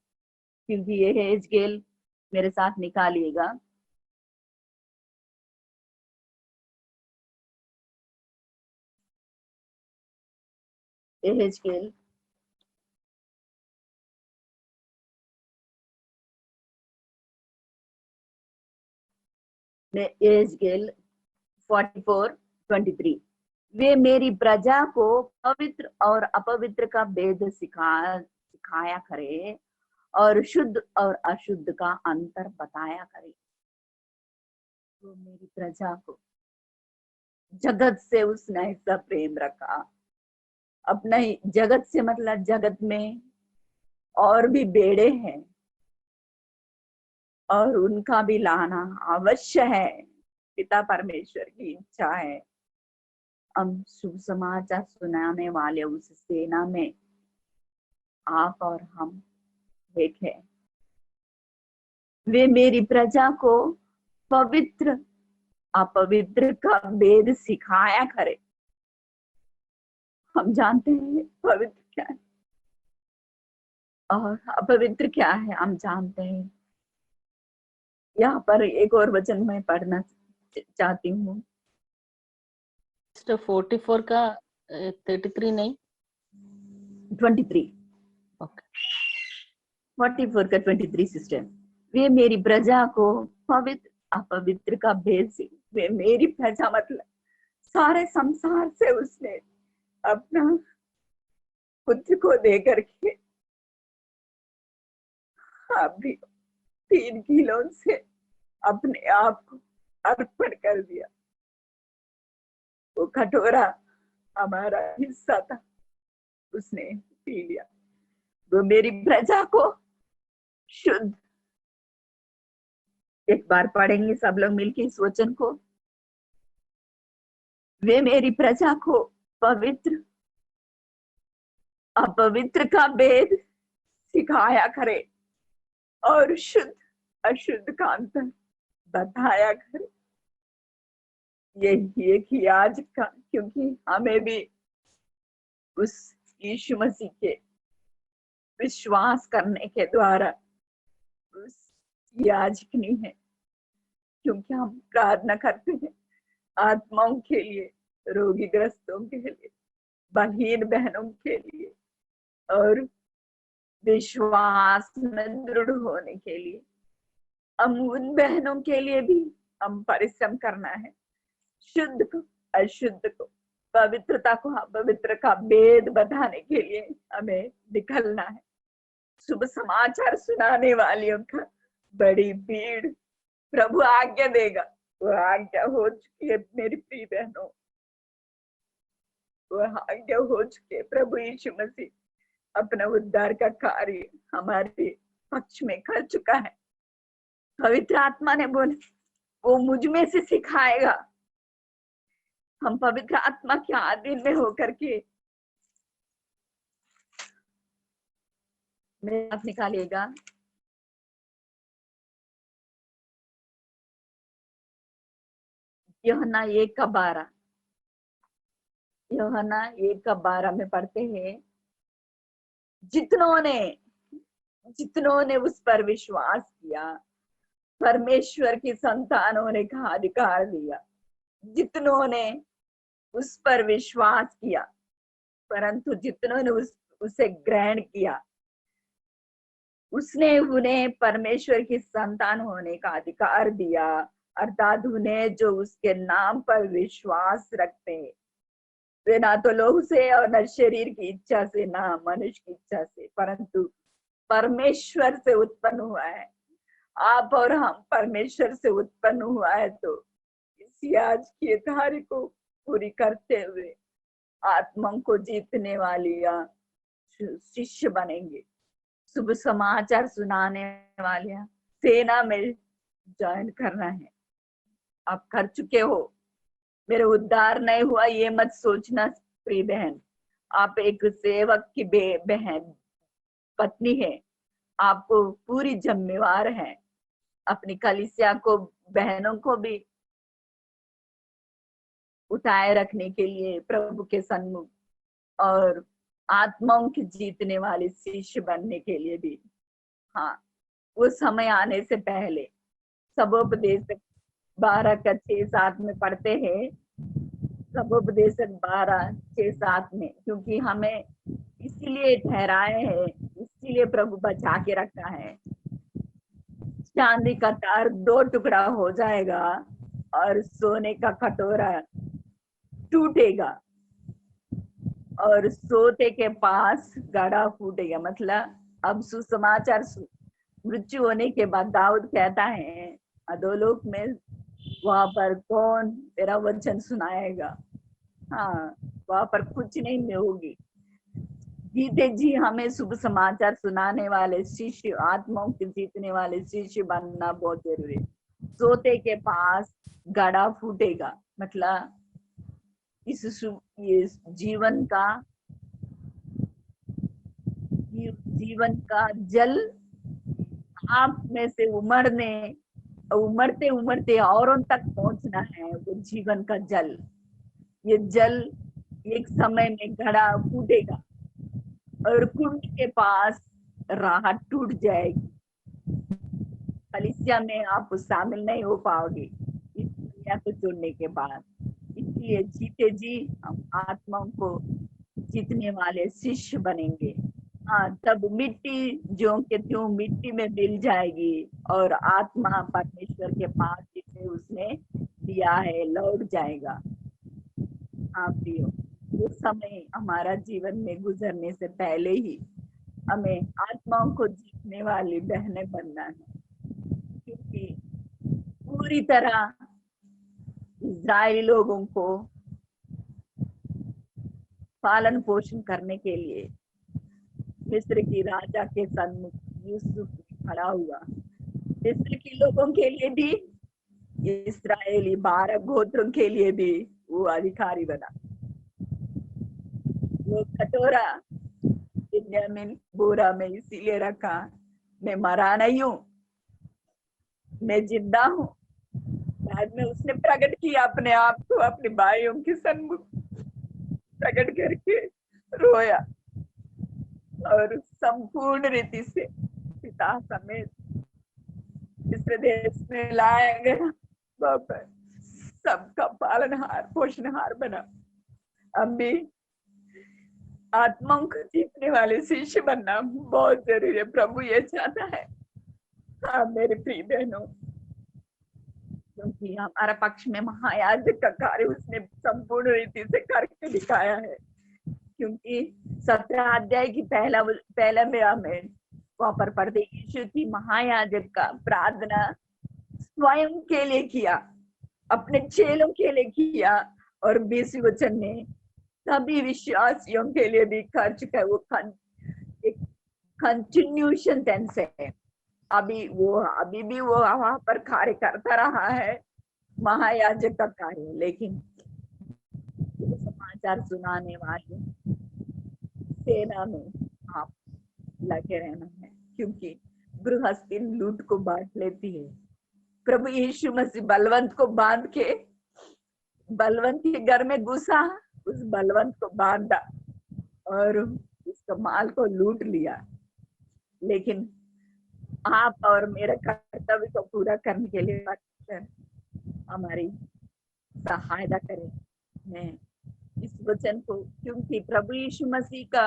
क्योंकि ये है एजकेल, मेरे साथ निकालिएगा एजकेल एजकेल 44:23। वे मेरी प्रजा को पवित्र और अपवित्र का भेद सिखाया करे और शुद्ध और अशुद्ध का अंतर बताया करे। तो मेरी प्रजा को, जगत से उसने ऐसा प्रेम रखा, अपना ही जगत से मतलब जगत में और भी बेड़े हैं और उनका भी लाना अवश्य है। पिता परमेश्वर की इच्छा है हम शुभ समाचार सुनाने वाले उस सेना में आप और हम एक है। वे मेरी प्रजा को पवित्र अपवित्र का भेद सिखाया करे। हम जानते हैं पवित्र क्या है और अपवित्र क्या है, हम जानते हैं। यहाँ पर एक और वचन में पढ़ना चाहती हूँ। 44 का 33 नहीं 23 ओके 44 का 23 सिस्टर। वे मेरी प्रजा को पवित्र अपवित्र का भेद से, वे मेरी प्रजा मतलब सारे संसार से उसने अपना पुत्र को दे करके अभी 3 किलो से अपने आप को अर्पण कर दिया। वो कटोरा हमारा हिस्सा था, उसने पी लिया। वो मेरी प्रजा को शुद्ध, एक बार पढ़ेंगे सब लोग मिलकर इस वचन को। वे मेरी प्रजा को पवित्र अपवित्र का भेद सिखाया करे और शुद्ध अशुद्ध का अंतर बताया करे। यही एक याजक का, क्योंकि हमें भी उस यीशु मसीह के विश्वास करने के द्वारा उस याजकनी है, क्योंकि हम प्रार्थना करते हैं आत्माओं के लिए, रोगी ग्रस्तों के लिए, बहन बहनों के लिए और विश्वास में दृढ़ होने के लिए। हम उन बहनों के लिए भी हम परिश्रम करना है, शुद्ध को अशुद्ध को, पवित्रता को अपवित्र का भेद बताने के लिए हमें निकलना है। शुभ समाचार सुनाने वालियों का बड़ी भीड़ प्रभु आज्ञा देगा, वो आज्ञा हो चुकी है मेरी प्रिय बहनों, वो आज्ञा हो चुकी है। प्रभु यीशु मसीह अपना उद्धार का कार्य हमारे पक्ष में कर चुका है। पवित्र आत्मा ने बोले वो मुझ में से सिखाएगा। हम पवित्र आत्मा के अधीन में होकर के मेरे हाथ निकालिएगा। यूहन्ना 1:12, यूहन्ना 1:12 में पढ़ते हैं, जितनों ने उस पर विश्वास किया परमेश्वर की संतान होने का अधिकार दिया। जितनों ने उस पर विश्वास किया, परंतु जितनों ने उसे ग्रहण किया, उसने उन्हें परमेश्वर की संतान होने का अधिकार दिया, अर्थात उन्हें जो उसके नाम पर विश्वास रखते हैं। वे ना तो लोग से और न शरीर की इच्छा से, ना मनुष्य की इच्छा से, परंतु परमेश्वर से उत्पन्न हुआ है। आप और हम परमेश्वर से उत्पन्न हुआ है, तो इसी आज की तारीख को पूरी करते हुए आत्माओं को जीतने वाली या शिष्य बनेंगे। शुभ समाचार सुनाने वाले सेना में ज्वाइन करना है। आप कर चुके हो, मेरे उद्धार नहीं हुआ ये मत सोचना प्रिय बहन। आप एक सेवक की बहन पत्नी है, आपको पूरी जिम्मेवार है अपनी कलीसिया को, बहनों को भी उठाए रखने के लिए प्रभु के सन्मुख, और आत्माओं की जीतने वाले शिष्य बनने के लिए भी। हाँ, वो समय आने से पहले सबोपदेशक 12:6-7 में पढ़ते हैं, सबोपदेशक 12:6-7 में, क्योंकि हमें इसीलिए ठहराए हैं, इसीलिए प्रभु बचा के रखा है। चांदी का तार 2 टुकड़ा हो जाएगा और सोने का कटोरा टूटेगा और सोते के पास गड़ा फूटेगा। मतलब अब सुसमाचार मृत्यु होने के बाद दाऊद कहता है अधोलोक में वहां पर कौन तेरा वचन सुनाएगा। हाँ, वहां पर कुछ नहीं होगी। जीते जी हमें शुभ समाचार सुनाने वाले शिष्य, आत्माओं के जीतने वाले शिष्य बनना बहुत जरूरी है। सोते के पास गड़ा फूटेगा, मतलब इस ये जीवन का जल आप में से उमड़ते उमड़ते औरों तक पहुंचना है। वो जीवन का जल, ये जल एक समय में घड़ा फूटेगा और कुंड के पास राह टूट जाएगी। कलीसिया में आप शामिल नहीं हो पाओगे, इसलिए दुनिया को छोड़ने के बाद। इसलिए जीते जी हम आत्माओं को जीतने वाले शिष्य बनेंगे। हाँ, तब मिट्टी ज्यों के त्यों मिट्टी में मिल जाएगी और आत्मा परमेश्वर के पास जिसे उसने दिया है लौट जाएगा। हाँ प्रियो, वो समय हमारा जीवन में गुजरने से पहले ही हमें आत्माओं को जीतने वाली बहनें बनना है, क्योंकि पूरी तरह इस्राएली लोगों को पालन पोषण करने के लिए मिस्र की राजा के सन्मुख यूसुफ खड़ा हुआ। मिस्र के लोगों के लिए भी, इस्राएली 12 गोत्रों के लिए भी वो अधिकारी बना। वो कटोरा बिन्यामीन बोरा में इसीलिए रखा, मैं मरा नहीं हूं, मैं जिंदा हूं। बाद में उसने प्रकट किया अपने आप को अपने भाइयों के सन्मुख, प्रकट करके रोया और संपूर्ण रीति से पिता समेत मिस्र देश में लाया गया, वापस सबका पालनहार पोषणहार बना। अब भी आत्माओं को जीतने वाले शिष्य बनना बहुत जरूरी है, प्रभु ये चाहता है। हाँ मेरे प्रिय बहनों, क्योंकि हमारा पक्ष में महायाजक का कार्य उसने संपूर्ण रीति से करके दिखाया है। क्योंकि 17 अध्याय की पहला मेरा में वहां पर पढ़ते यीशु की महायाजक का प्रार्थना स्वयं के लिए किया, अपने चेलों के लिए किया, और 20 वचन में सभी विश्वासियों के लिए भी कर चुका है। वो एक कंटिन्यूशन टेंस है। अभी भी वो वहां पर कार्य करता रहा है, महायाजक का कार्य। लेकिन समाचार सुनाने वाले सेना में आप लगे रहना है, क्योंकि गृहस्थी लूट को बांट लेती है। प्रभु यीशु मसीह बलवंत को बांध के बलवंत के घर में घुसा, उस बलवंत को बांधा और उसका माल को लूट लिया। लेकिन आप और मेरे कर्तव्य को पूरा करने के लिए हमारी सहायता करें। मैं इस वचन को, क्योंकि प्रभु यीशु मसीह का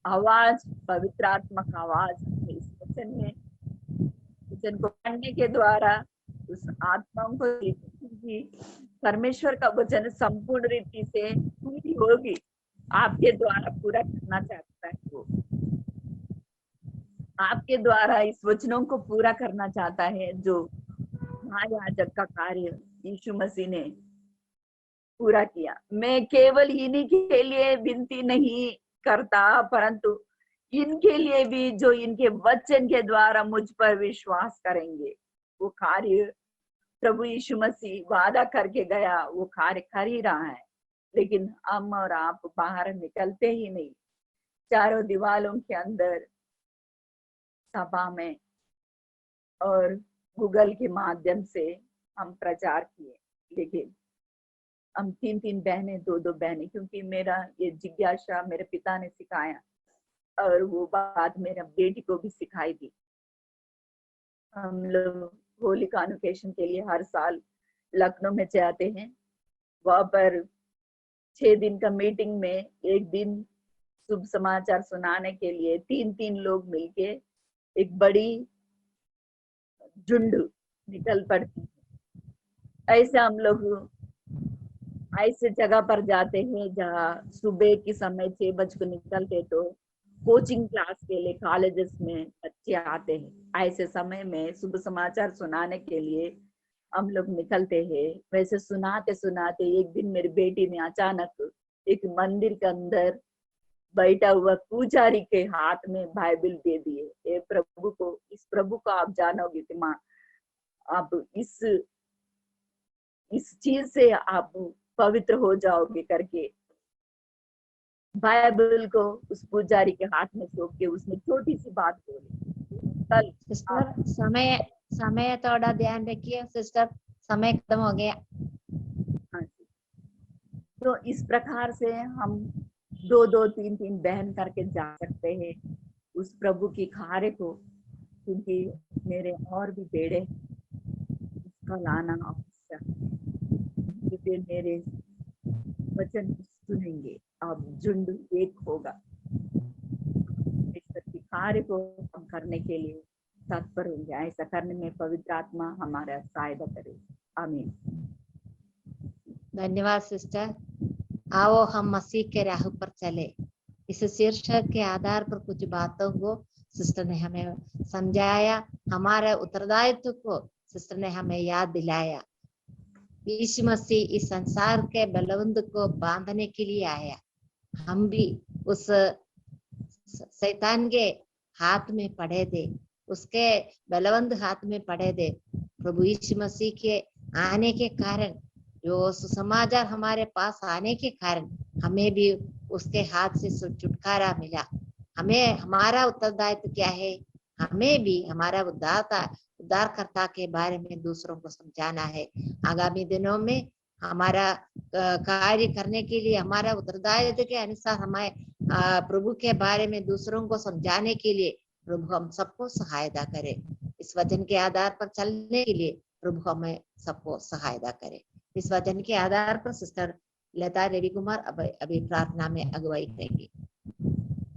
आवाज, पवित्र आत्मा का आवाज इस वचन को पढ़ने के द्वारा उस आत्माओं को, परमेश्वर का वचन संपूर्ण रीति से पूरी होगी, आपके द्वारा पूरा करना चाहता है। वो आपके द्वारा इस वचनों को पूरा करना चाहता है, जो महायाजक का कार्य यीशु मसीह ने पूरा किया। मैं केवल इन्हीं के लिए विनती नहीं करता, परंतु इनके लिए भी जो इनके वचन के द्वारा मुझ पर विश्वास करेंगे। वो कार्य प्रभु यीशु मसीह वादा करके गया, वो कार्य कर ही रहा है। लेकिन हम और आप बाहर निकलते ही नहीं। चारों दीवारों के अंदर, सभा में और गूगल के माध्यम से हम प्रचार किए, लेकिन हम 3 बहनें, 2 बहनें, क्योंकि मेरा ये जिज्ञासा मेरे पिता ने सिखाया और वो बात मेरे बेटी को भी सिखाई थी। हम लोग होली कॉन्वोकेशन के लिए हर साल लखनऊ में जाते हैं। वहां पर 6 दिन का मीटिंग में एक दिन शुभ समाचार सुनाने के लिए 3 लोग मिलके एक बड़ी झुंड निकल पड़ती है। ऐसे हम लोग ऐसे जगह पर जाते हैं जहाँ सुबह के समय 6 बजे को निकलते, तो कोचिंग क्लास के लिए कॉलेजेस में बच्चे आते हैं। ऐसे समय में शुभ समाचार सुनाने के लिए हम लोग निकलते हैं। वैसे सुनाते सुनाते एक दिन मेरी बेटी ने अचानक एक मंदिर के अंदर बैठा हुआ पुजारी के हाथ में बाइबल दे दिए। ये प्रभु को, इस प्रभु को आप जानोगे कि माँ, आप इस चीज से आप पवित्र हो जाओगे करके बाइबल को उस पुजारी के हाथ में सौंप के उसने छोटी सी बात बोली। कल सिस्टर समय थोड़ा ध्यान रखिए सिस्टर, समय खत्म हो गया। हाँ जी, तो इस प्रकार से हम 2 3 बहन करके जा सकते हैं उस प्रभु की कार्य को, क्योंकि मेरे और भी बेड़े उसका लाना आवश्यक। वे मेरे वचन सुनेंगे, अब झुंड एक होगा। ईश्वर की कार्य को हम करने के लिए तत्पर होंगे। ऐसा करने में पवित्र आत्मा हमारा सहायता करे। आमीन। धन्यवाद सिस्टर। आओ हम मसीह के राह पर चले। इस शीर्षक के आधार पर कुछ बातों को सिस्टर ने हमें समझाया, हमारे उत्तरदायित्व को सिस्टर ने हमें याद दिलाया। यीशु मसीह इस संसार के बलवंत को बांधने के लिए आया। हम भी उस शैतान के हाथ में पड़े थे, उसके बलवंत हाथ में पड़े थे। प्रभु यीशु मसीह के आने के कारण, जो सुसमाचार हमारे पास आने के कारण हमें भी उसके हाथ से छुटकारा मिला। हमें हमारा उत्तरदायित्व क्या है? हमें भी हमारा उद्धारकर्ता के बारे में दूसरों को समझाना है। आगामी दिनों में हमारा कार्य करने के लिए हमारा उत्तरदायित्व के अनुसार हमें प्रभु के बारे में दूसरों को समझाने के लिए प्रभु हम सबको सहायता करे। इस वचन के आधार पर चलने के लिए प्रभु हमें सबको सहायता करे। इस वचन के आधार पर सिस्टर लता रवि कुमार अभी प्रार्थना में अगुवाई करेंगी।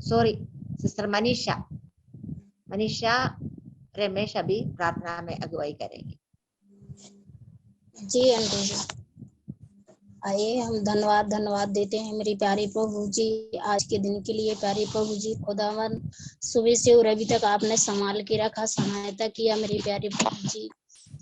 सॉरी, सिस्टर मनीषा रमेश अभी प्रार्थना में अगुवाई करेंगी। जी आंटी जी, आइए हम धन्यवाद देते हैं मेरी प्यारी प्रभु जी, आज के दिन के लिए। प्यारी प्रभु जी, खुदावन सुबह से और अभी तक आपने संभाल के रखा, सहायता किया मेरी प्यारी प्रभु जी।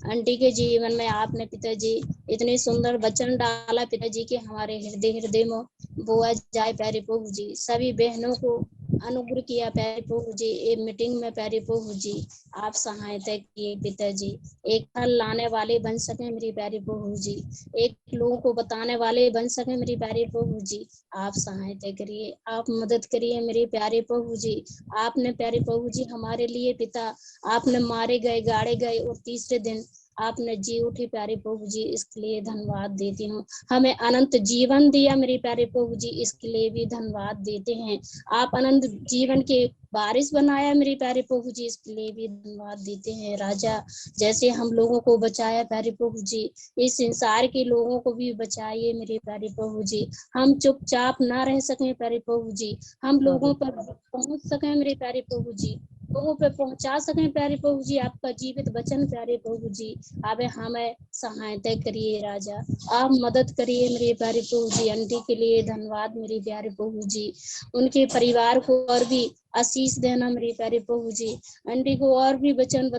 आंटी के जीवन में आपने पिताजी इतने सुंदर वचन डाला पिताजी के हमारे हृदय में बोआ जाए। प्यारे प्रभु जी, सभी बहनों को अनुग्रह किया प्यारे प्रभु जी। एक मीटिंग में प्यारे प्रभु जी आप सहायता किए पिताजी, एक फल लाने वाले बन सके मेरी प्यारे प्रभु जी, एक लोगों को बताने वाले बन सके मेरी प्यारे प्रभु जी। आप सहायता करिए, आप मदद करिए मेरे प्यारे प्रभु जी। आपने प्यारे प्रभु जी हमारे लिए पिता, आपने मारे गए, गाड़े गए और तीसरे दिन आपने जी उठे प्यारे प्रभु जी, इसके लिए धन्यवाद देती हूँ। हमें अनंत जीवन दिया मेरे प्यारे प्रभु जी, इसके लिए भी धन्यवाद देते हैं। आप अनंत जीवन के बारिश बनाया मेरे प्यारे प्रभु जी, इसके लिए भी धन्यवाद देते हैं। राजा, जैसे हम लोगों को बचाया प्यारे प्रभु जी, इस संसार के लोगों को भी बचाइए मेरे प्यारे प्रभु जी। हम चुपचाप ना रह सके प्यारे प्रभु जी, हम लोगों पर पहुंच सके मेरे प्यारे प्रभु जी, लोगों पे पहुंचा सके प्यारे प्रभु जी आपका जीवित वचन प्यारे प्रभु जी। आप हमें सहायता करिए राजा, आप मदद करिए मेरे प्यारे प्रभु जी। आंटी के लिए धन्यवाद मेरे प्यारे प्रभु जी, उनके परिवार को और भी आशीष देना मेरे प्यारे प्रभु जी। आंटी को और भी वचन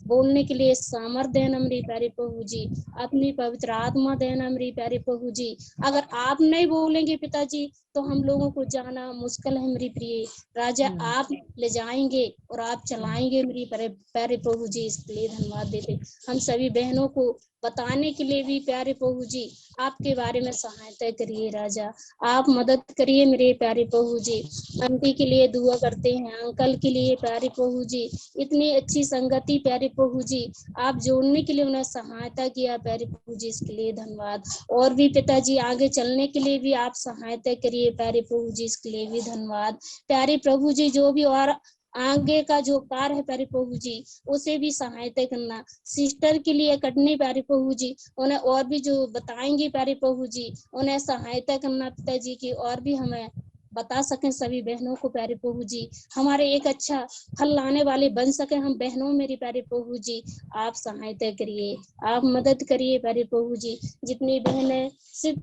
बोलने के लिए सामर्थ्य देना मेरे प्यारे प्रभु जी, अपनी पवित्र आत्मा देना मेरे प्यारे प्रभु जी। अगर आप नहीं बोलेंगे पिताजी तो हम लोगों को जाना मुश्किल है मेरी प्रिय राजा, आप ले जाएंगे और आप चलाएंगे मेरी प्यारे प्रभु जी, इसके लिए धन्यवाद देते। हम सभी बहनों को बताने के लिए भी प्यारे प्रभु जी आपके बारे में सहायता करिए राजा, आप मदद करिए मेरे प्यारे प्रभु जी। आंटी के लिए दुआ करते हैं, अंकल के लिए प्यारे प्रभु जी, इतनी अच्छी संगति प्यारे प्रभु जी आप जोड़ने के लिए उन्हें सहायता किया प्यारे प्रभु जी, इसके लिए धन्यवाद। और भी पिताजी आगे चलने के लिए भी आप सहायता करिए प्यारे प्रभु जी, इसके लिए भी धन्यवाद। प्यारे प्रभु जी, जो भी और आगे का जो कार्य है प्यारे प्रभु जी उसे भी सहायता करना। सिस्टर के लिए कटनी प्यारे प्रभु जी, उन्हें और भी जो बताएंगे प्यारे प्रभु जी उन्हें सहायता करना पिताजी की, और भी हमें बता सकें सभी बहनों को प्यारे प्रभु जी, हमारे एक अच्छा फल लाने वाले बन सके हम बहनों मेरी प्यारे प्रभु जी। आप सहायता करिए, आप मदद करिए प्यारे प्रभु जी। जितनी बहनें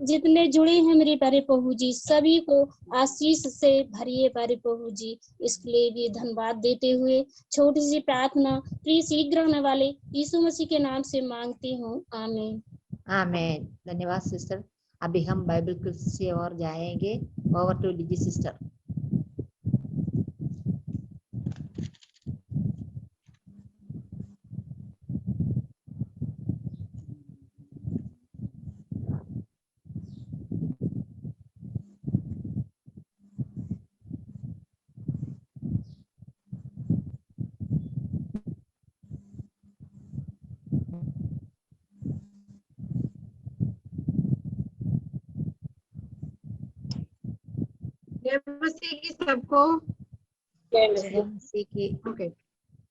जितने जुड़े हैं मेरे प्यारे प्रभु जी सभी को आशीष से भरिए प्यारे प्रभु जी, इसके लिए भी धन्यवाद देते हुए छोटी सी प्रार्थना प्रिय शीघ्र आने वाले यीशु मसीह के नाम से मांगती हूँ, आमीन। आमीन। धन्यवाद सिस्टर। अभी हम बाइबल क्विज से और जाएंगे। ओवर टू डीजी सिस्टर। सबको ओके।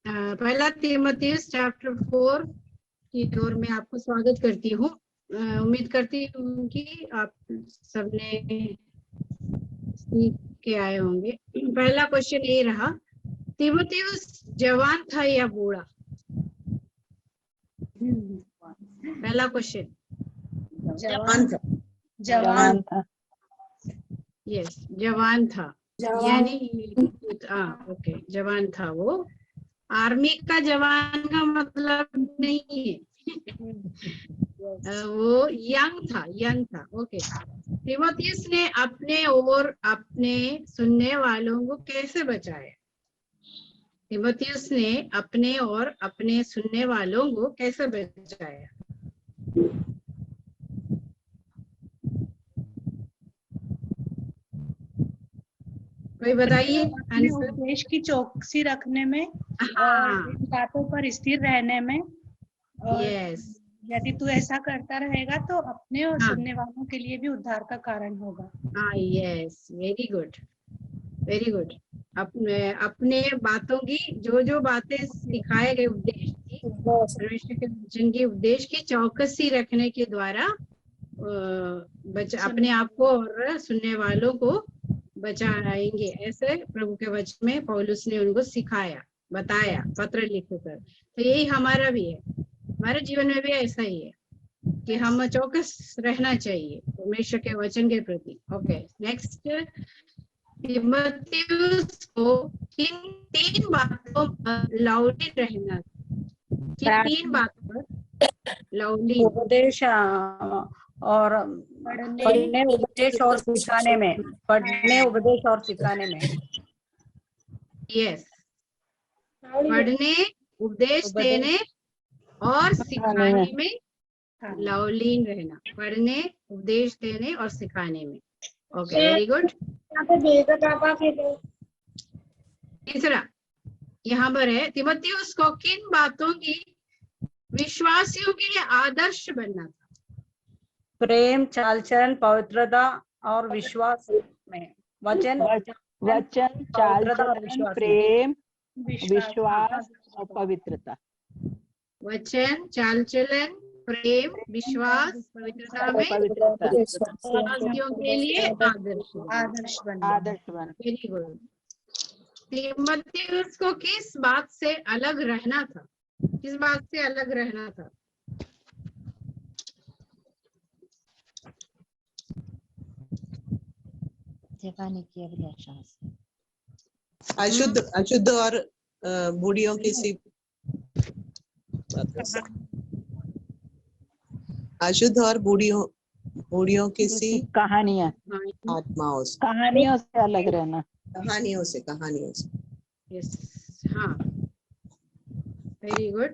पहला तीमुथियुस चैप्टर 4 की ओर मैं आपको स्वागत करती हूँ। उम्मीद करती हूँ कि आप सबने सीख के आए होंगे। पहला क्वेश्चन ये रहा, तीमुथियुस जवान था या बूढ़ा? पहला क्वेश्चन। जवान था। जवान था। यस, जवान था, यानी ओके, जवान था। वो आर्मी का जवान का मतलब नहीं है। वो यंग था। ओके। तीमुथियुस ने अपने और अपने सुनने वालों को कैसे बचाया? तीमुथियुस ने अपने और अपने सुनने वालों को कैसे बचाया? कोई बताइए अपने आंसर। उपदेश की चौकसी रखने में और हाँ, इन बातों पर स्थिर रहने में। और यस, यदि तू ऐसा करता रहेगा तो अपने और हाँ, सुनने वालों के लिए भी उद्धार का कारण होगा। हाँ, yes, very good, very good. अपने बातों की जो बातें सिखाए गए उपदेश की, परमेश्वर के वचन के उपदेश की चौकसी रखने के द्वारा अपने आप को और सुनने वालों को बचाएंगे, ऐसे प्रभु के वचन में पौलुस ने उनको सिखाया, बताया पत्र लिखकर। तो यही हमारा भी है, हमारे जीवन में भी ऐसा ही है कि हम चौकस रहना चाहिए परमेश्वर के वचन के प्रति। Okay, next. तीमुथियुस को किन 3 बातों पर लाउडी रहना? किन 3 बातों पर लाउडी? उपदेश और पढ़ने, उपदेश और सिखाने में। पढ़ने, उपदेश और सिखाने में। यस, पढ़ने, उपदेश देने और सिखाने में लाउलीन रहना। पढ़ने, उपदेश देने और सिखाने में। Okay, very good. तीसरा यहाँ पर है, तीमुथियुस को किन बातों की विश्वासियों के लिए आदर्श बनना था? प्रेम, चाल चलन, पवित्रता और विश्वास में। वचन, चाल चलन, प्रेम, विश्वास और पवित्रता। वचन, चाल चलन, प्रेम, विश्वास, पवित्रता में विश्वासियों के लिए आदर्श बनना। Very good. तीमुथियुस को किस बात से अलग रहना था? किस बात से अलग रहना था? अशुद्ध और बूढ़ियों की सी अशुद्ध और बूढ़ियों की सी कहानियां, आत्माओं से। कहानियों से अलग रहना। कहानियों से। यस, हाँ, वेरी गुड।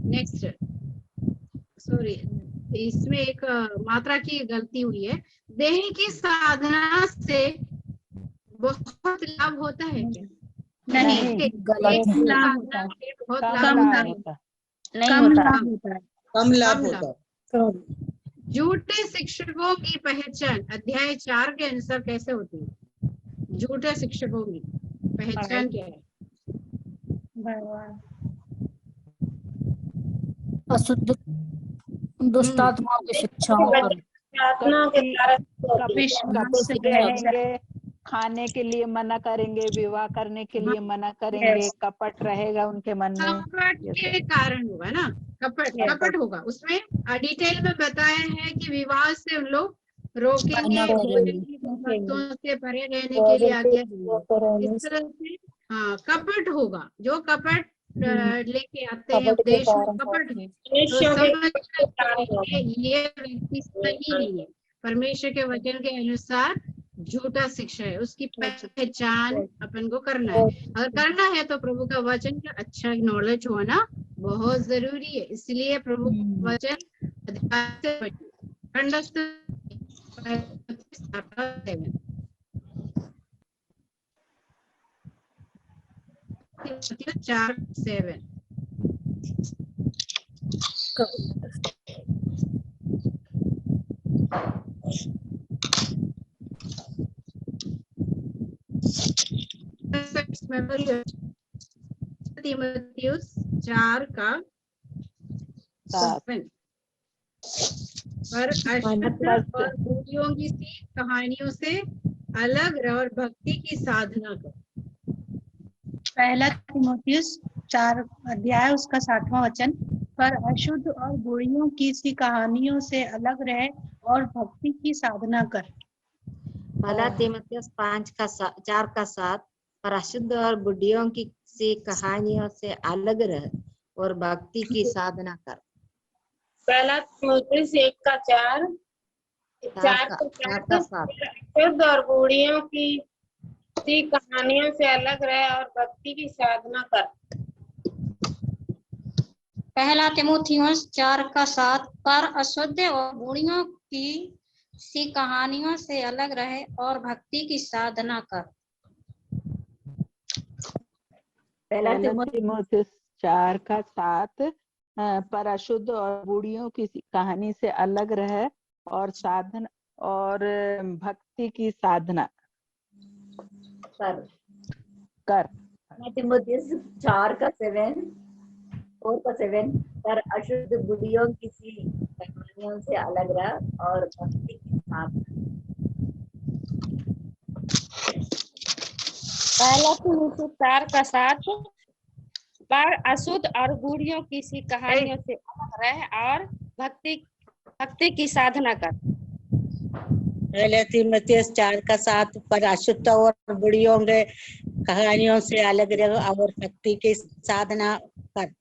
नेक्स्ट, सॉरी, इसमें एक मात्रा की गलती हुई है। देह की साधना से बहुत लाभ होता है क्या? नहीं, बहुत लाभ होता है। कम लाभ होता है। झूठे शिक्षकों की पहचान अध्याय 4 के अनुसार कैसे होती है? झूठे शिक्षकों की पहचान क्या है? अशुद्ध, दुष्ट आत्माओं की शिक्षा रहेंगे, खाने के लिए मना करेंगे, विवाह करने के लिए मना करेंगे, कपट रहेगा उनके मन में। कपट के कारण होगा ना, कपट होगा। उसमें डिटेल में बताया है कि विवाह से उन लोग रोकेंगे, बातों से परे रहने के लिए आज्ञा देंगे। इस तरह से हाँ, कपट होगा। जो कपट लेके आते हैं उपदेश में, कपट है, तो समझ ये व्यक्ति सही नहीं है, परमेश्वर के वचन के अनुसार झूठा शिक्षा है। उसकी पहचान अपन को करना है। अगर करना है तो प्रभु का वचन का अच्छा नॉलेज होना बहुत जरूरी है। इसलिए प्रभु का वचन चार 7। तीमुथियुस 4 का पर अशुद्ध और बूढ़ियों की सी कहानियों से अलग रह और भक्ति की साधना कर। पहला तीमुथियुस 4 अध्याय उसका 7वां वचन, पर अशुद्ध और बुढ़ियों की सी कहानियों से अलग रहे और भक्ति की साधना कर। पहला तीमुथियुस 4:7, पर अशुद्ध और बुढ़ियों की सी कहानियों से अलग रह और भक्ति की साधना कर। पहला तीमुथियुस 1:4, 4:7, अशुद्ध और बूढ़ियों की सी कहानियों से अलग रहे और भक्ति की साधना कर। पहला तीमुथियुस 4:7, पर अशुद्ध और बूढ़ियों की सी कहानियों से अलग रहे और भक्ति की साधना कर। पहला तीमुथियुस 4:7, पर अशुद्ध और बूढ़ियों की कहानी से अलग रहे और साधना और भक्ति की साधना कर। तीमुथियुस 4:7, पर अशुद्ध बुढ़ियों की सी कहानियों से अलग रह और भक्ति की साधना। पहला तीमुथियुस 4:7, पर अशुद्ध और बूढ़ियों की सी कहानियों से अलग रहे और भक्ति की साधना कर। पहले तीमुथियुस 4:7, पर अशुद्ध और बुढ़ियों के कहानियों से अलग रहे और भक्ति की साधना कर।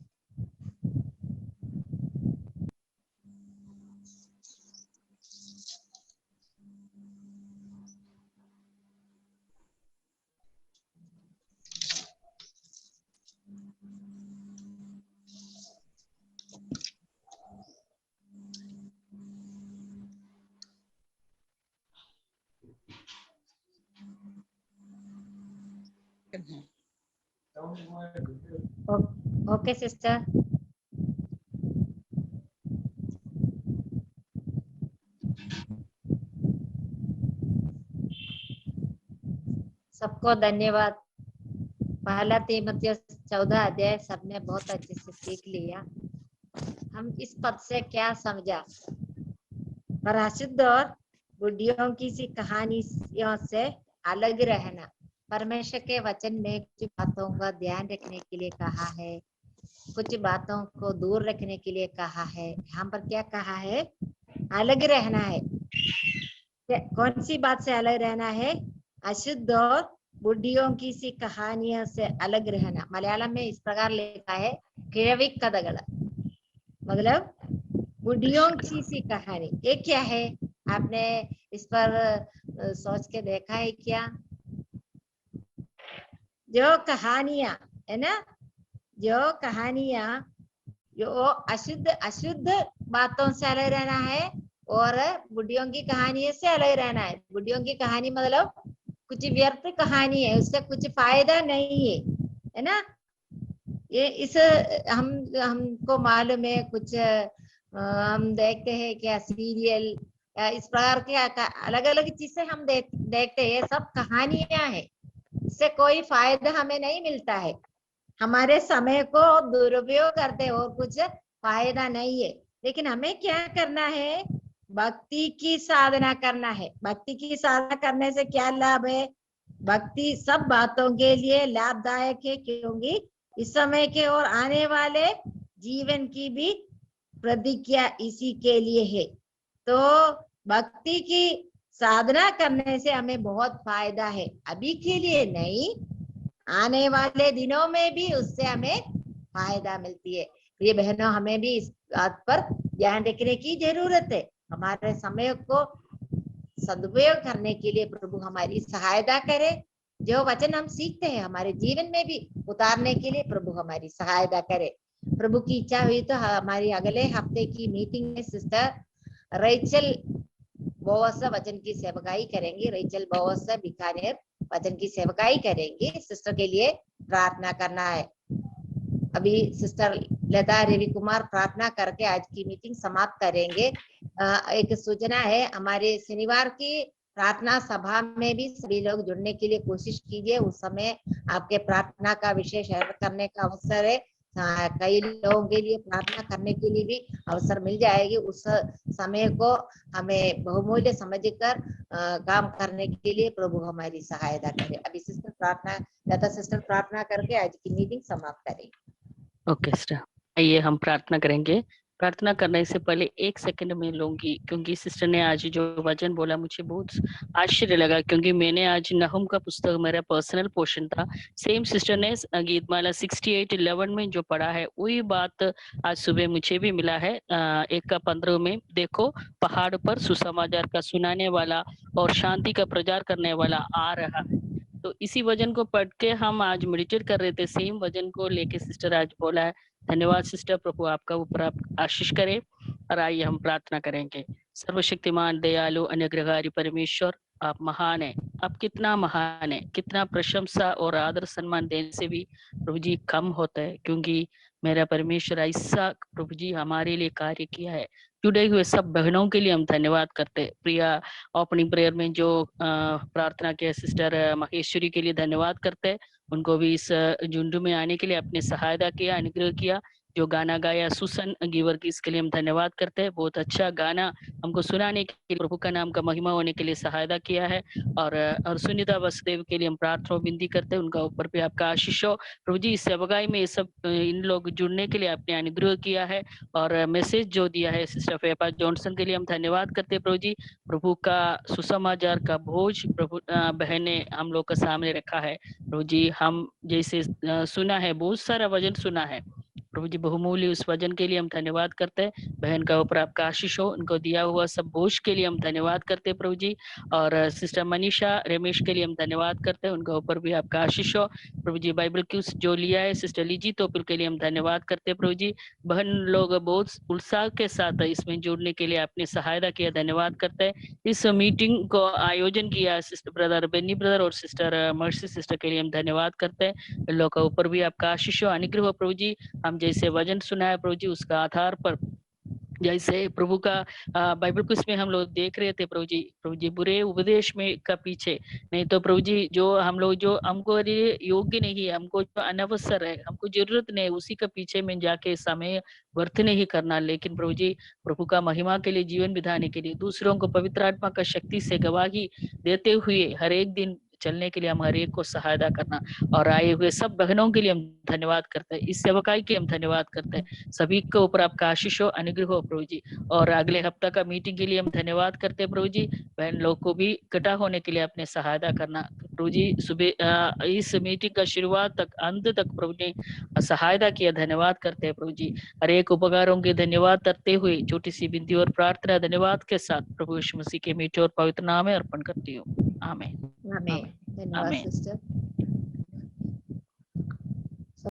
Okay sister. सबको धन्यवाद। पहला तीमुथियुस 14 अध्याय सबने बहुत अच्छे से सीख लिया। हम इस पद से क्या समझा? पर अशुद्ध और बुढ़ियों की सी कहानियों से अलग रहना। परमेश्वर के वचन में कुछ बातों का ध्यान रखने के लिए कहा है, कुछ बातों को दूर रखने के लिए कहा है। यहाँ पर क्या कहा है? अलग रहना है। कौन सी बात से अलग रहना है? अशुद्ध और बुढ़ियों की सी कहानियों से अलग रहना। मलयालम में इस प्रकार लिखा है, किഴവി കഥകൾ, मतलब बुढ़ियों की सी कहानी। ये क्या है? आपने इस पर सोच के देखा है क्या? जो कहानियां है ना, जो कहानियां जो अशुद्ध बातों से अलग रहना है और बुढ़ियों की कहानी से अलग रहना है। बुढ़ियों की कहानी मतलब कुछ व्यर्थ कहानी है, उससे कुछ फायदा नहीं है ना। ये इस हमको मालूम है, कुछ हम देखते हैं क्या सीरियल इस प्रकार के अलग अलग चीजें हम देखते हैं, सब कहानियां हैं। इससे कोई फायदा हमें नहीं मिलता है, हमारे समय को दुरुपयोग करते और कुछ फायदा नहीं है। लेकिन हमें क्या करना है? भक्ति की साधना करना है। भक्ति की साधना करने से क्या लाभ है? भक्ति सब बातों के लिए लाभदायक है, क्योंकि इस समय के और आने वाले जीवन की भी प्रतिज्ञा इसी के लिए है। तो भक्ति की साधना करने से हमें बहुत फायदा है, अभी के लिए नहीं, आने वाले दिनों में भी उससे हमें फायदा मिलती है। प्रिय बहनों, हमें भी इस बात पर ध्यान रखने की जरूरत है। हमारे समय को सदुपयोग करने के लिए प्रभु हमारी सहायता करे। जो वचन हम सीखते हैं हमारे जीवन में भी उतारने के लिए प्रभु हमारी सहायता करे। प्रभु की इच्छा हुई तो हमारी अगले हफ्ते की मीटिंग में सिस्टर रेचल बोवस वचन की सेवकाई करेंगी। रेचल बोवस बीकानेर वचन की सेवकाई करेंगी। सिस्टर के लिए प्रार्थना करना है। अभी सिस्टर लता रवि कुमार प्रार्थना करके आज की मीटिंग समाप्त करेंगे। एक सूचना है, हमारे शनिवार की प्रार्थना सभा में भी सभी लोग जुड़ने के लिए कोशिश कीजिए। उस समय आपके प्रार्थना का विषय शेयर करने का अवसर है। कई लोगों के लिए प्रार्थना करने के लिए भी अवसर मिल जाएगी। उस समय को हमें बहुमूल्य समझकर काम करने के लिए प्रभु हमारी सहायता करे। अभी सिस्टर प्रार्थना दाता सिस्टर प्रार्थना करके आज की मीटिंग समाप्त करेंगे। ओके सिस्टर, आइए हम प्रार्थना करेंगे। प्रार्थना करने से पहले 1 सेकंड में लूंगी, क्योंकि सिस्टर ने आज जो वचन बोला मुझे बहुत आश्चर्य लगा, क्योंकि मैंने आज नहूम का पुस्तक मेरा पर्सनल पोर्शन था। सेम सिस्टर ने गीतमाला 68:11 में जो पढ़ा है वही बात आज सुबह मुझे भी मिला है। 1:15 में, देखो पहाड़ पर सुसमाचार का सुनाने वाला और शांति का प्रचार करने वाला आ रहा है। तो इसी वचन को पढ़ के हम आज मेडिटेट कर रहे थे, सेम वचन को लेके सिस्टर आज बोला है। धन्यवाद सिस्टर, प्रभु आपका ऊपर आप आशीष करे। और आइए हम प्रार्थना करेंगे। सर्वशक्तिमान दयालु अनुग्रहकारी परमेश्वर, आप महान है। आप कितना महान है, कितना प्रशंसा और आदर सम्मान देने से भी प्रभु जी कम होता है, क्योंकि मेरा परमेश्वर ऐसा प्रभु जी हमारे लिए कार्य किया है। जुड़े हुए सब बहनों के लिए हम धन्यवाद करते। प्रिया ओपनिंग प्रेयर में जो प्रार्थना किया सिस्टर महेश्वरी के लिए धन्यवाद करते। उनको भी इस झुंड में आने के लिए अपने सहायता किया, अनुग्रह किया। जो गाना गाया सुसन गिवर की, इसके लिए हम धन्यवाद करते हैं। बहुत अच्छा गाना हमको सुनाने के लिए, प्रभु का नाम का महिमा होने के लिए सहायता किया है। और सुनीता वसुदेव के लिए हम प्रार्थना विनती करते हैं, उनका ऊपर भी आपका आशीष हो। प्रभु जी इस सेवकाई में ये सब इन लोग जुड़ने के लिए आपने अनुग्रह किया है और मैसेज जो दिया है सिस्टर फेपा जॉनसन के लिए हम धन्यवाद करते हैं। प्रभु जी प्रभु का सुसमाचार का बोझ प्रभु बहने हम लोग का सामने रखा है। प्रभु जी हम जैसे सुना है, बहुत सारा वचन सुना है प्रभु जी, बहुमूल्य उस वचन के लिए हम धन्यवाद करते हैं। बहन का ऊपर आपका आशीष हो, उनको दिया हुआ सब बोझ के लिए हम धन्यवाद करते हैं प्रभु जी। और सिस्टर मनीषा रमेश के लिए हम धन्यवाद करते हैं, उनका ऊपर भी आपका आशीष हो प्रभु जी। बाइबल क्यूज जो लिया है सिस्टर लीजी तोपिल के लिए हम धन्यवाद करते हैं प्रभु जी। बहन लोग बहुत उत्साह के साथ इसमें जुड़ने के लिए आपने सहायता किया, धन्यवाद करते हैं। इस मीटिंग को आयोजन किया सिस्टर ब्रदर बेनी ब्रदर और सिस्टर मर्सी सिस्टर के लिए हम धन्यवाद करते हैं। इन लोग का ऊपर भी आपका आशीष हो, अनुग्रह हो प्रभु जी। हम जैसे वचन सुना है प्रभु जी, उसका आधार पर जैसे प्रभु का बाइबल कुछ में हम लोग देख रहे थे प्रभु जी बुरे उपदेश में का पीछे नहीं तो प्रभु जी जो हम लोग जो हमको योग्य नहीं है, हमको जो अनवसर है, हमको जरूरत नहीं, उसी का पीछे में जाके समय व्यर्थ नहीं करना, लेकिन प्रभु जी प्रभु का महिमा के लिए जीवन बिताने के लिए दूसरों को पवित्र आत्मा का शक्ति से गवाही देते हुए हर एक दिन चलने के लिए हम हर एक को सहायता करना। और आए हुए सब बहनों के लिए हम धन्यवाद करते हैं, इस सेवकाई के हम धन्यवाद करते हैं। सभी के ऊपर आपका आशीष हो, अनुग्रह हो प्रभु जी। और अगले हफ्ता का मीटिंग के लिए हम धन्यवाद करते हैं प्रभु जी। बहन लोग को भी इकट्ठा होने के लिए अपने सहायता करना प्रभु जी। सुबह इस मीटिंग का शुरुआत तक अंत तक प्रभु ने सहायता किया, धन्यवाद करते हैं प्रभु जी। हर एक उपकारों के धन्यवाद करते हुए छोटी सी विनती और प्रार्थना धन्यवाद के साथ प्रभु यीशु मसीह के मीठे और पवित्र नाम में अर्पण करती हूँ। आमीन। धन्यवाद सिस्टर।